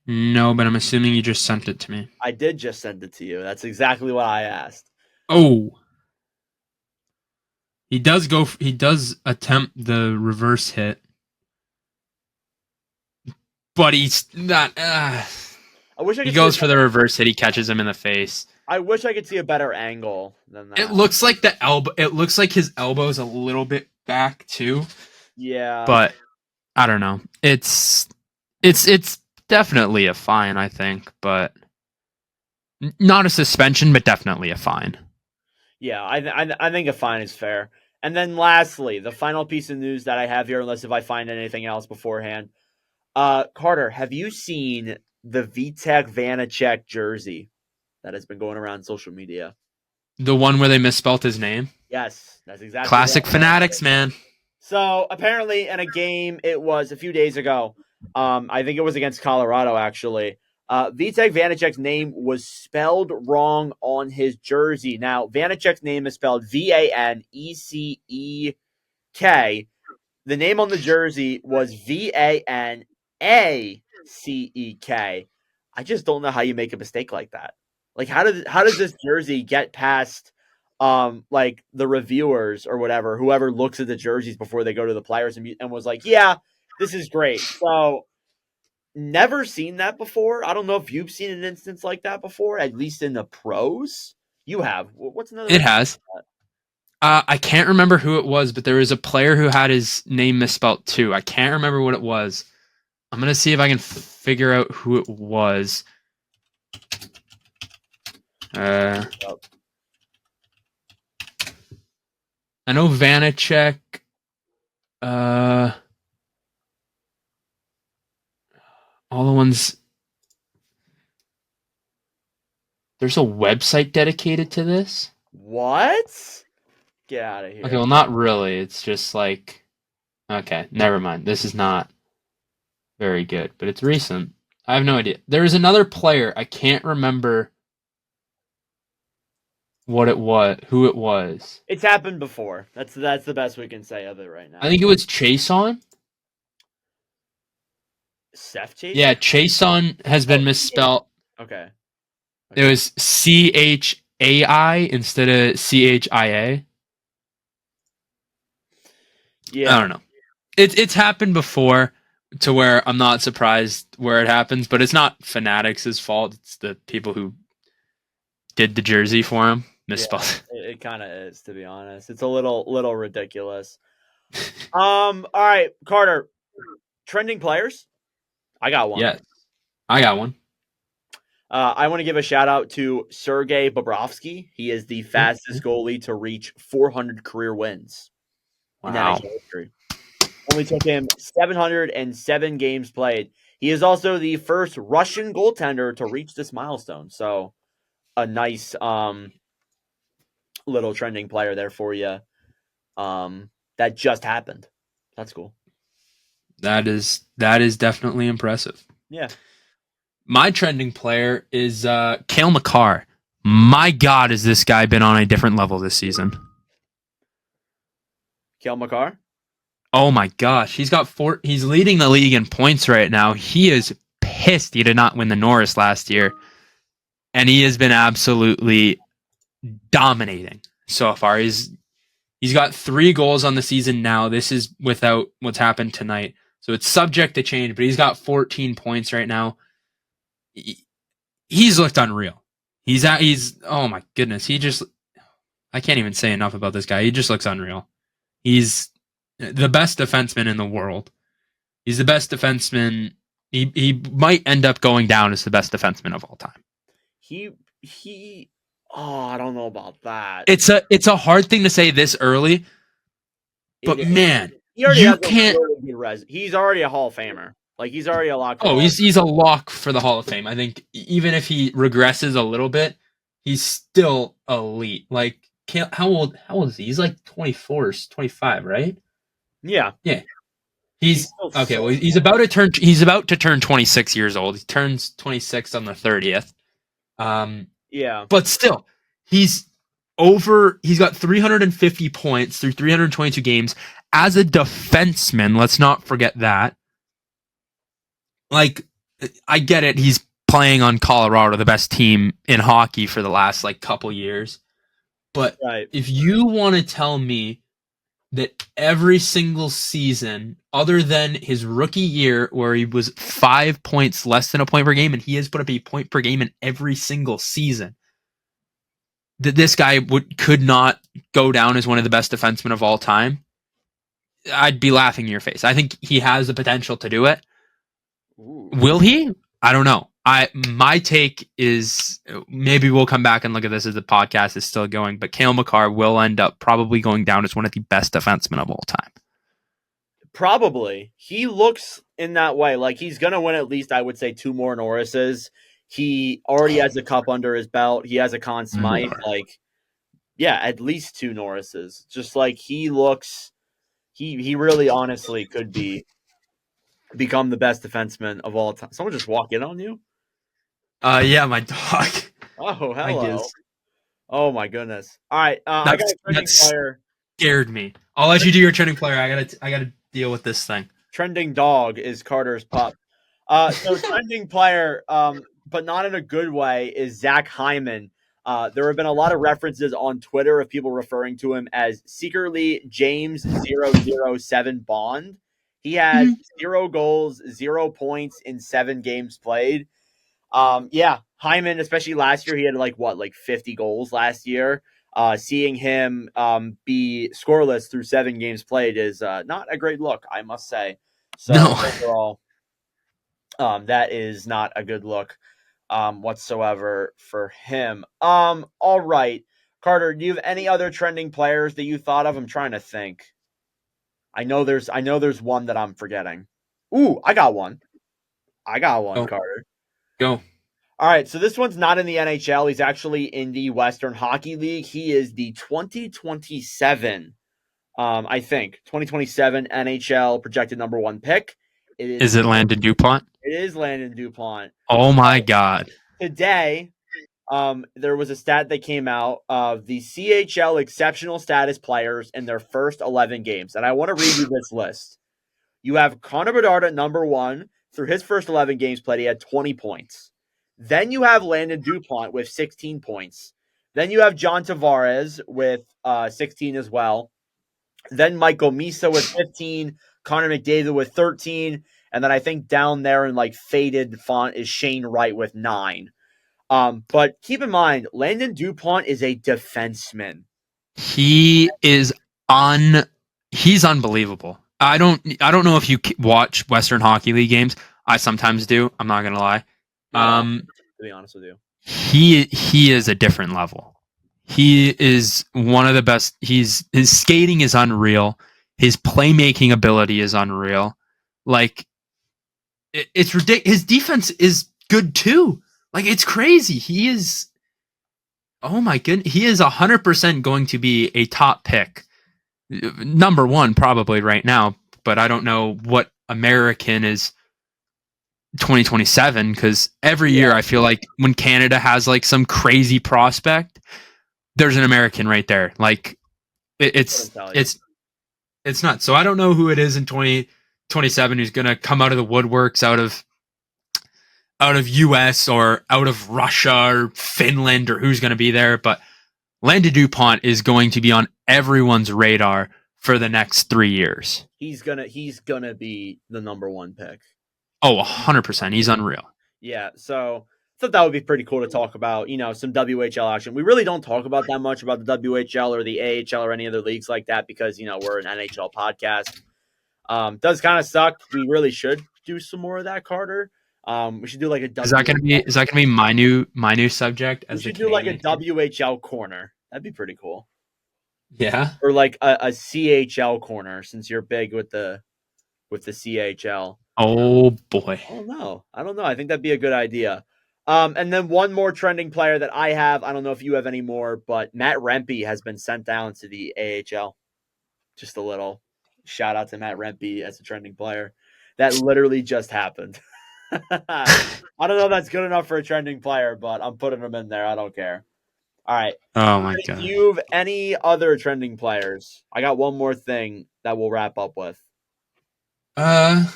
No, but I'm assuming you just sent it to me. I did just send it to you. That's exactly what I asked. Oh. He does attempt the reverse hit. But he's not he goes for the reverse hit, he catches him in the face. I wish I could see a better angle than that. It looks like his elbow's a little bit back too. Yeah. But I don't know. It's definitely a fine, I think, but not a suspension, but definitely a fine. Yeah, I think a fine is fair. And then lastly, the final piece of news that I have here, unless if I find anything else beforehand. Carter, have you seen the Vitek Vanacek jersey that has been going around social media? The one where they misspelled his name? Yes, that's exactly classic fanatics, man. So apparently in a game, it was a few days ago. I think it was against Colorado, actually. Vitek Vanacek's name was spelled wrong on his jersey. Now, Vanacek's name is spelled Vanecek. The name on the jersey was Vanacek. I just don't know how you make a mistake like that. Like, how does this jersey get past like the reviewers or whatever, whoever looks at the jerseys before they go to the players and was like, yeah, this is great. So never seen that before. I don't know if you've seen an instance like that before, at least in the pros. You have. What's another? It has. I can't remember who it was, but there was a player who had his name misspelled too. I can't remember what it was. I'm going to see if I can figure out who it was. I know Vanacek. All the ones. There's a website dedicated to this. What? Get out of here. Okay, well, not really. It's just like, okay, never mind. This is not very good, but it's recent. I have no idea. There was another player. I can't remember who it was. It's happened before. That's the best we can say of it right now. I think it was Chason. Seth Chason? Yeah, Chason has been misspelled. Okay. It was CHAI instead of CHIA. Yeah. I don't know. It's happened before to where I'm not surprised where it happens, but it's not Fanatics' fault. It's the people who did the jersey for him misspelled. Yeah, it kind of is, to be honest. It's a little ridiculous. All right, Carter. Trending players. I got one. Yes, I got one. I want to give a shout out to Sergei Bobrovsky. He is the fastest goalie to reach 400 career wins in NHL history. Only took him 707 games played. He is also the first Russian goaltender to reach this milestone. So a nice little trending player there for you. That just happened. That's cool. That is definitely impressive. Yeah. My trending player is Cale Makar. My God, has this guy been on a different level this season? Cale Makar? Oh my gosh, he's leading the league in points right now. He is pissed he did not win the Norris last year, and he has been absolutely dominating so far. He's got 3 goals on the season now. This is without what's happened tonight, so it's subject to change. But he's got 14 points right now. He's looked unreal. He's oh my goodness. I can't even say enough about this guy. He just looks unreal. He's the best defenseman in the world. He's the best defenseman. He might end up going down as the best defenseman of all time. I don't know about that. It's a hard thing to say this early, but man, you can't. He's already a Hall of Famer. Like, he's already a lock. Oh, he's a lock for the Hall of Fame. I think even if he regresses a little bit, he's still elite. Like, how old is he? He's like 24, 25, right? Yeah. He's okay. Well, he's about to turn 26 years old. He turns 26 on the 30th. Yeah. But still, he's got 350 points through 322 games as a defenseman. Let's not forget that. Like, I get it. He's playing on Colorado, the best team in hockey for the last couple years. But if you want to tell me that every single season, other than his rookie year where he was 5 points less than a point per game, and he has put up a point per game in every single season, that this guy could not go down as one of the best defensemen of all time, I'd be laughing in your face. I think he has the potential to do it. Ooh. Will he? I don't know. My take is maybe we'll come back and look at this as the podcast is still going, but Cale Makar will end up probably going down as one of the best defensemen of all time. Probably. He looks in that way. Like, he's going to win at least, I would say, 2 more Norrises. He already has a cup under his belt. He has a Conn Smythe. At least 2 Norrises. Just like he looks, he really honestly could become the best defenseman of all time. Someone just walk in on you? Yeah, my dog. Oh, hello. Oh my goodness. All right, I got a trending player. Scared me. I'll let you do your trending player. I gotta deal with this thing. Trending dog is Carter's pup. So trending player, but not in a good way, is Zach Hyman. There have been a lot of references on Twitter of people referring to him as secretly James 007 Bond. He had 0 goals, 0 points in 7 games played. Hyman, especially last year, he had 50 goals last year. Seeing him be scoreless through 7 games played is not a great look, I must say. So overall, that is not a good look whatsoever for him. All right, Carter, do you have any other trending players that you thought of? I'm trying to think. I know there's one that I'm forgetting. Ooh, I got one. Carter. Go. All right, so this one's not in the NHL. He's actually in the Western Hockey League. He is the 2027, 2027 NHL projected number 1 pick. Is it Landon Dupont? It is Landon Dupont. Oh my God. Today, there was a stat that came out of the CHL exceptional status players in their first 11 games. And I want to read you this list. You have Connor Bedard at number 1. Through his first 11 games played, he had 20 points. Then you have Landon Dupont with 16 points. Then you have John Tavares with 16 as well. Then Michael Misa with 15. Connor McDavid with 13. And then I think down there in faded font is Shane Wright with 9. But keep in mind, Landon Dupont is a defenseman. He is he's unbelievable. I don't know if you watch Western Hockey League games. I sometimes do. I'm not gonna lie. To be honest with you, he is a different level. He is one of the best. His skating is unreal. His playmaking ability is unreal. Like, it's ridiculous. His defense is good too. Like, it's crazy. He is. Oh my goodness. He is 100% going to be a top pick. Number one, probably right now. But I don't know what American is 2027, because every year I feel like when Canada has like some crazy prospect, there's an American right there. Like, it's nuts. So I don't know who it is in 2027 who's going to come out of the woodworks out of US or out of Russia or Finland, or who's going to be there. But Landon Dupont is going to be on everyone's radar for the next 3 years. He's gonna be the number one pick. Oh, 100%. He's unreal. Yeah, so I thought that would be pretty cool to talk about, some WHL action. We really don't talk about that much about the WHL or the AHL or any other leagues like that because, we're an NHL podcast. Does kind of suck. We really should do some more of that, Carter. We should do like a Is that gonna be my new subject? As we should do like a WHL corner. That'd be pretty cool. Yeah. Or like a CHL corner, since you're big with the CHL. Oh boy. I don't know. I think that'd be a good idea. And then one more trending player that I have. I don't know if you have any more, but Matt Rempe has been sent down to the AHL. Just a little shout out to Matt Rempe as a trending player. That literally just happened. I don't know if that's good enough for a trending player, but I'm putting him in there. I don't care. All right. Oh my god. Do you have any other trending players? I got one more thing that we'll wrap up with. I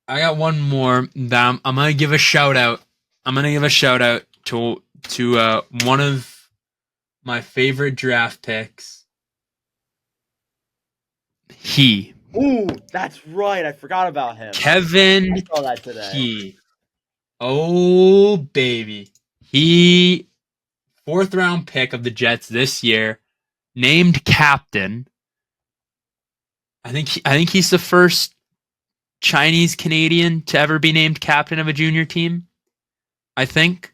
got one more that I'm gonna give a shout out. I'm gonna give a shout out to one of my favorite draft picks. Ooh, that's right. I forgot about him. Kevin. I saw that today. Oh baby. He 4th round pick of the Jets this year, named captain. I think he's the first Chinese Canadian to ever be named captain of a junior team. I think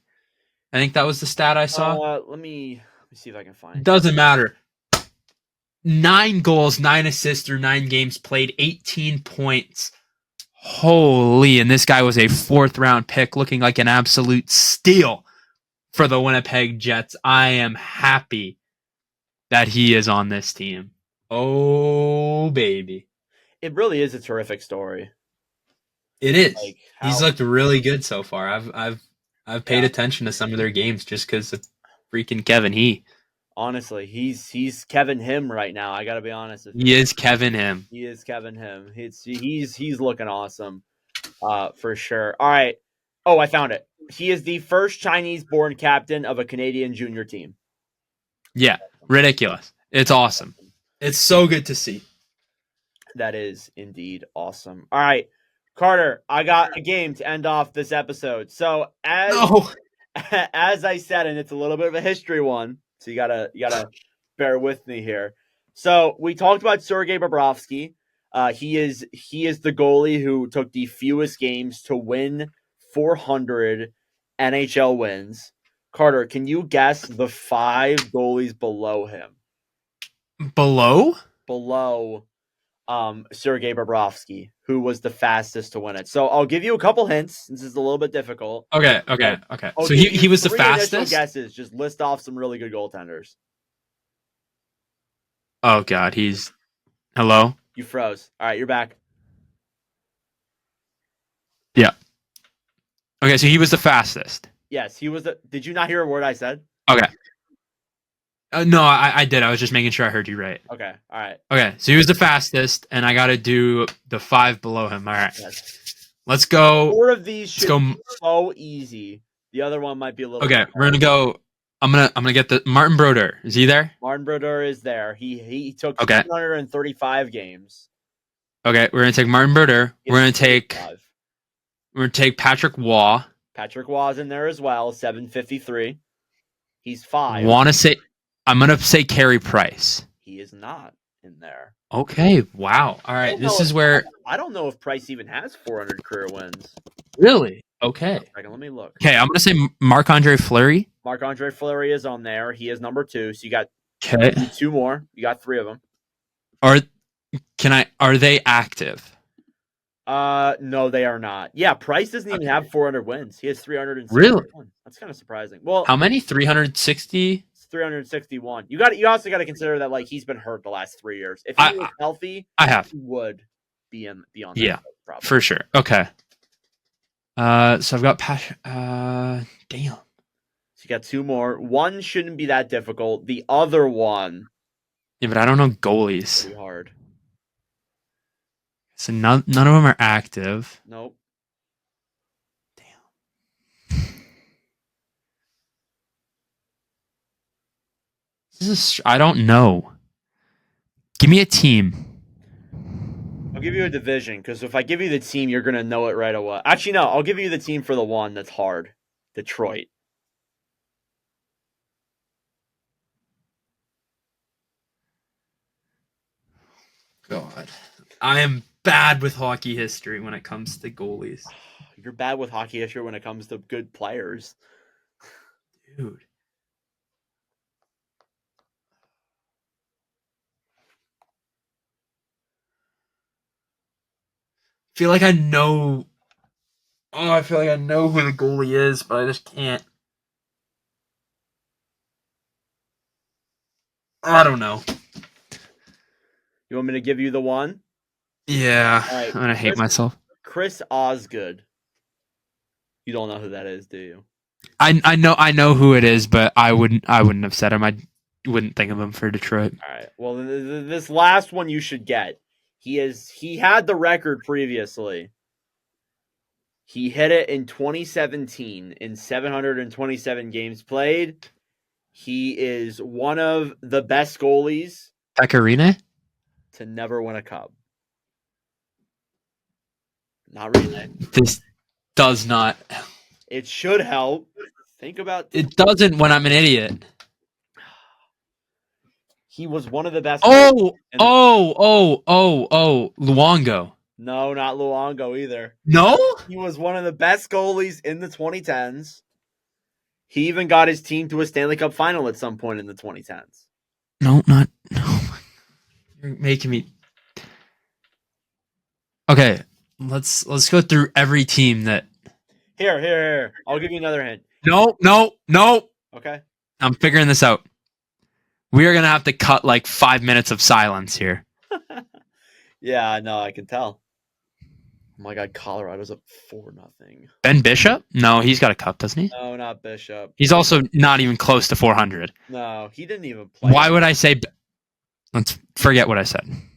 that was the stat I saw. Let me see if I can find it. Doesn't matter. 9 goals, 9 assists through 9 games played, 18 points. Holy, and this guy was a 4th round pick, looking like an absolute steal for the Winnipeg Jets. I am happy that he is on this team. Oh baby. It really is a terrific story. It is. Like, He's looked really good so far. I've paid attention to some of their games just because of freaking Kevin He. Honestly, he's Kevin Him right now. I gotta be honest with you. He is Kevin Him. He is Kevin Him. He's looking awesome, for sure. All right. Oh, I found it. He is the first Chinese-born captain of a Canadian junior team. Yeah, ridiculous. It's awesome. It's so good to see. That is indeed awesome. All right, Carter, I got a game to end off this episode. So as I said, and it's a little bit of a history one, so you gotta bear with me here. So we talked about Sergei Bobrovsky. He is the goalie who took the fewest games to win 400 NHL wins. Carter, can you guess the 5 goalies below him? Below Sergei Bobrovsky, who was the fastest to win it. So I'll give you a couple hints. This is a little bit difficult. Okay. So he was the fastest? Guesses. Just list off some really good goaltenders. Oh god, he's... Hello? You froze. All right, you're back. Yeah. Okay, so he was the fastest. Yes, he was the... Did you not hear a word I said? Okay. No, I did. I was just making sure I heard you right. Okay, all right. Okay, so he was the fastest, and I got to do the 5 below him. All right. Yes. Let's go. 4 of these should be so easy. The other one might be a little... Okay, we're going to go... I'm gonna get the... Martin Brodeur. Is he there? Martin Brodeur is there. He took 235 games. Okay, we're going to take Martin Brodeur. We're going to take Patrick Waugh. Patrick Waugh's in there as well, 753. He's 5. I'm going to say Carey Price. He is not in there. Okay, wow. All right, this is where... I don't know if Price even has 400 career wins. Really? Okay. Let me look. Okay, I'm going to say Marc-Andre Fleury. Marc-Andre Fleury is on there. He is number 2, so you got 2 more. You got 3 of them. Or Are they active? No, they are not. Yeah, Price doesn't even have 400 wins. He has 361. Really? That's kind of surprising. Well, How many? 360? it's 361. You also got to consider that like he's been hurt the last 3 years. If he was healthy, I have. he would be on that Yeah, list, probably. for sure. Okay. So I've got damn. So you got 2 more. One shouldn't be that difficult. The other one, Yeah, but I don't know goalies. pretty hard. So none of them are active. Nope. I don't know. Give me a team. I'll give you a division because if I give you the team, you're gonna know it right away. Actually, no. I'll give you the team for the one that's hard. Detroit. God, I am bad with hockey history when it comes to goalies, You're bad with hockey history when it comes to good players. dude. Feel like I know. Oh, I feel like I know who the goalie is, but I just can't. I don't know. You want me to give you the one? Yeah, All right, I'm gonna hate myself. Chris Osgood. You don't know who that is, do you? I know who it is, but I wouldn't have said him. I wouldn't think of him for Detroit. All right. Well, this last one you should get. He had the record previously. He hit it in 2017 in 727 games played. He is one of the best goalies Pecorine? to never win a cup. Not really. This does not. It should help. Think about It doesn't when I'm an idiot. He was one of the best. Oh, Luongo. No, not Luongo either. No? He was one of the best goalies in the 2010s. He even got his team to a Stanley Cup final at some point in the 2010s. No. You're making me. Okay, let's go through every team that. Here. I'll give you another hint. No. Okay. I'm figuring this out. We are gonna have to cut like 5 minutes of silence here. Yeah, I know. I can tell. Oh my God, Colorado's up 4-0. Ben Bishop? No, he's got a cup, doesn't he? No, not Bishop. He's also not even close to 400. No, he didn't even play. Why would I say? Let's forget what I said. I'm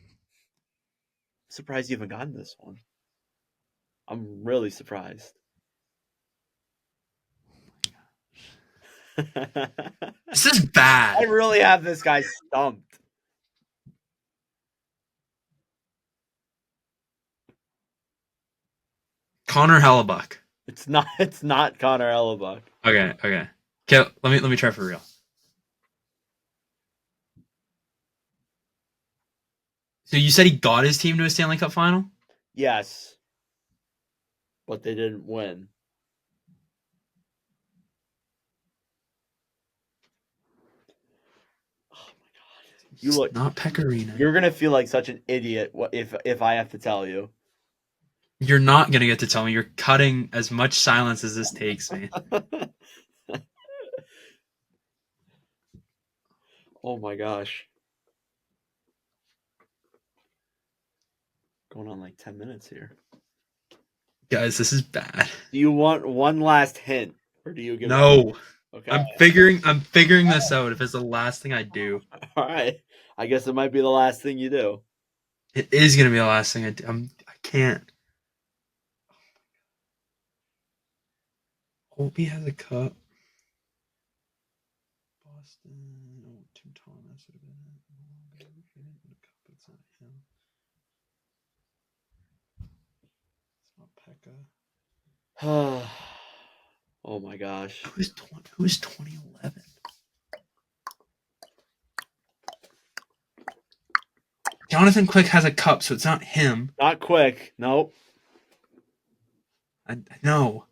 surprised you haven't gotten this one. I'm really surprised. This is I bad. really have this guy stumped. Connor Hellebuck. It's not Connor Hellebuck. Okay. Okay, let me try for real. So you said he got his team to a Stanley Cup final? Yes. But they didn't win. Oh my God. You look Not Pecorino. You're gonna feel like such an idiot if I have to tell you. You're not gonna get to tell me. You're cutting as much silence as this takes, man. Oh my gosh. Going on like 10 minutes here. Guys, this is bad. Do you want one last hint? Or do you give No. Okay. I'm figuring this out if it's the last thing I do. All right. I guess it might be the last thing you do. It is gonna be the last thing I do. I can't. Hope he has a cup. Boston. Oh, Tim Thomas would have been a cup. It's not him. It's not Pekka. Oh my gosh. Who's 2011? Jonathan Quick has a cup, so it's not him. Not quick. Nope. I know.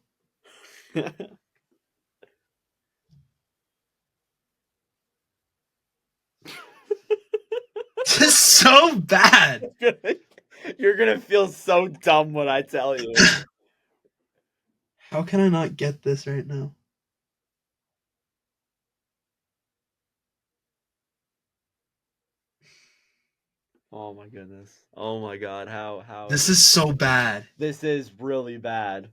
This is so so bad. You're gonna feel so dumb when I tell you. How can I not get this right now? Oh my goodness. Oh my god. How This is so bad. This is really bad.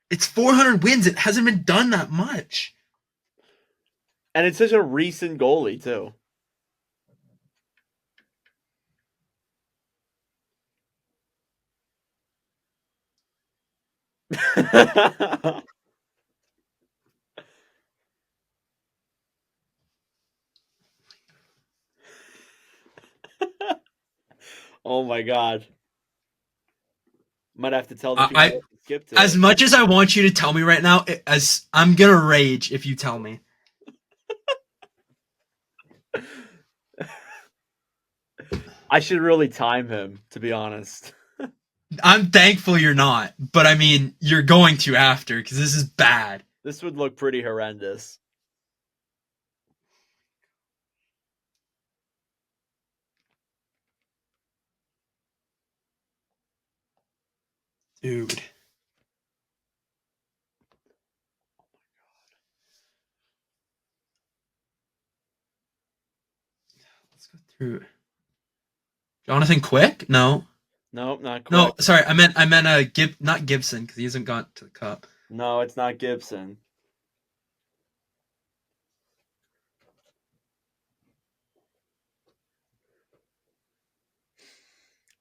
It's 400 wins. It hasn't been done that much. And it's such a recent goalie too. Oh my god. Might have to tell the people to skip to As it. much as I want you to tell me right now, as I'm gonna rage if you tell me. I should really time him, to be honest. I'm thankful you're not, but I mean, you're going to after, because this is bad. This would look pretty horrendous. Dude. Let's go through. Jonathan Quick? No. Nope, not quick. No, sorry, I meant not Gibson, because he hasn't got to the cup. No, it's not Gibson.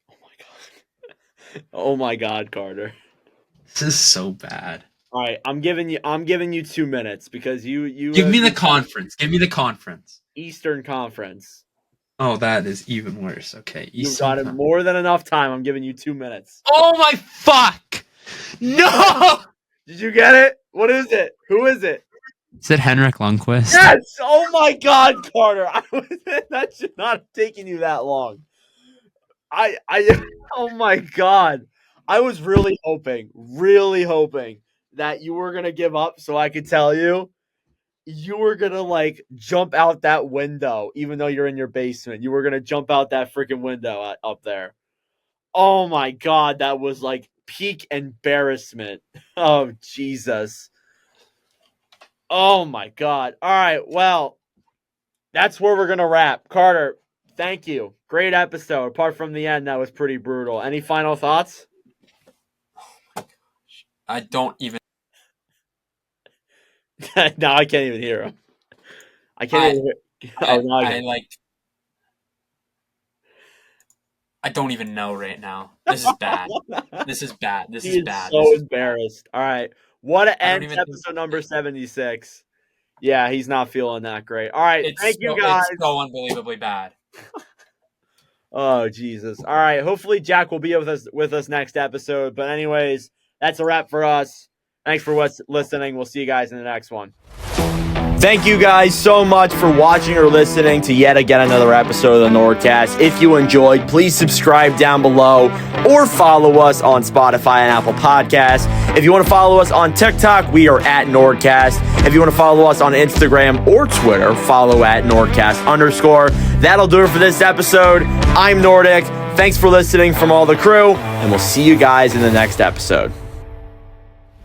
Oh my god. Oh my god, Carter. This is so bad. All right, I'm giving you 2 minutes because you Give me the conference. Give me the conference. Eastern Conference. Oh, that is even worse. Okay, You've got it more than enough time. I'm giving you 2 minutes. Oh my fuck! No! Did you get it? What is it? Who is it? Is it Henrik Lundqvist? Yes! Oh my god, Carter. That should not have taken you that long. Oh my god. I was really hoping that you were going to give up so I could tell you were going to like jump out that window even though you're in your basement. You were going to jump out that freaking window up there. Oh my god, that was like peak embarrassment. Oh Jesus. Oh my god. All right, well, that's where we're going to wrap. Carter, thank you. Great episode. Apart from the end, that was pretty brutal. Any final thoughts? I don't even. Now I can't even hear him. I can't even hear. Oh, now I can. I don't even know right now. This is bad. This is bad. This He is bad. So This is embarrassed. All right. What don't ends even episode number 76. Yeah, he's not feeling that great. All right. Thank you guys. It's so unbelievably bad. Oh Jesus. All right. Hopefully Jack will be with us next episode. But anyways, that's a wrap for us. Thanks for listening. We'll see you guys in the next one. Thank you guys so much for watching or listening to yet again another episode of the NordCast. If you enjoyed, please subscribe down below or follow us on Spotify and Apple Podcasts. If you want to follow us on TikTok, we are at NordCast. If you want to follow us on Instagram or Twitter, follow at NordCast_. That'll do it for this episode. I'm Nordic. Thanks for listening from all the crew, and we'll see you guys in the next episode.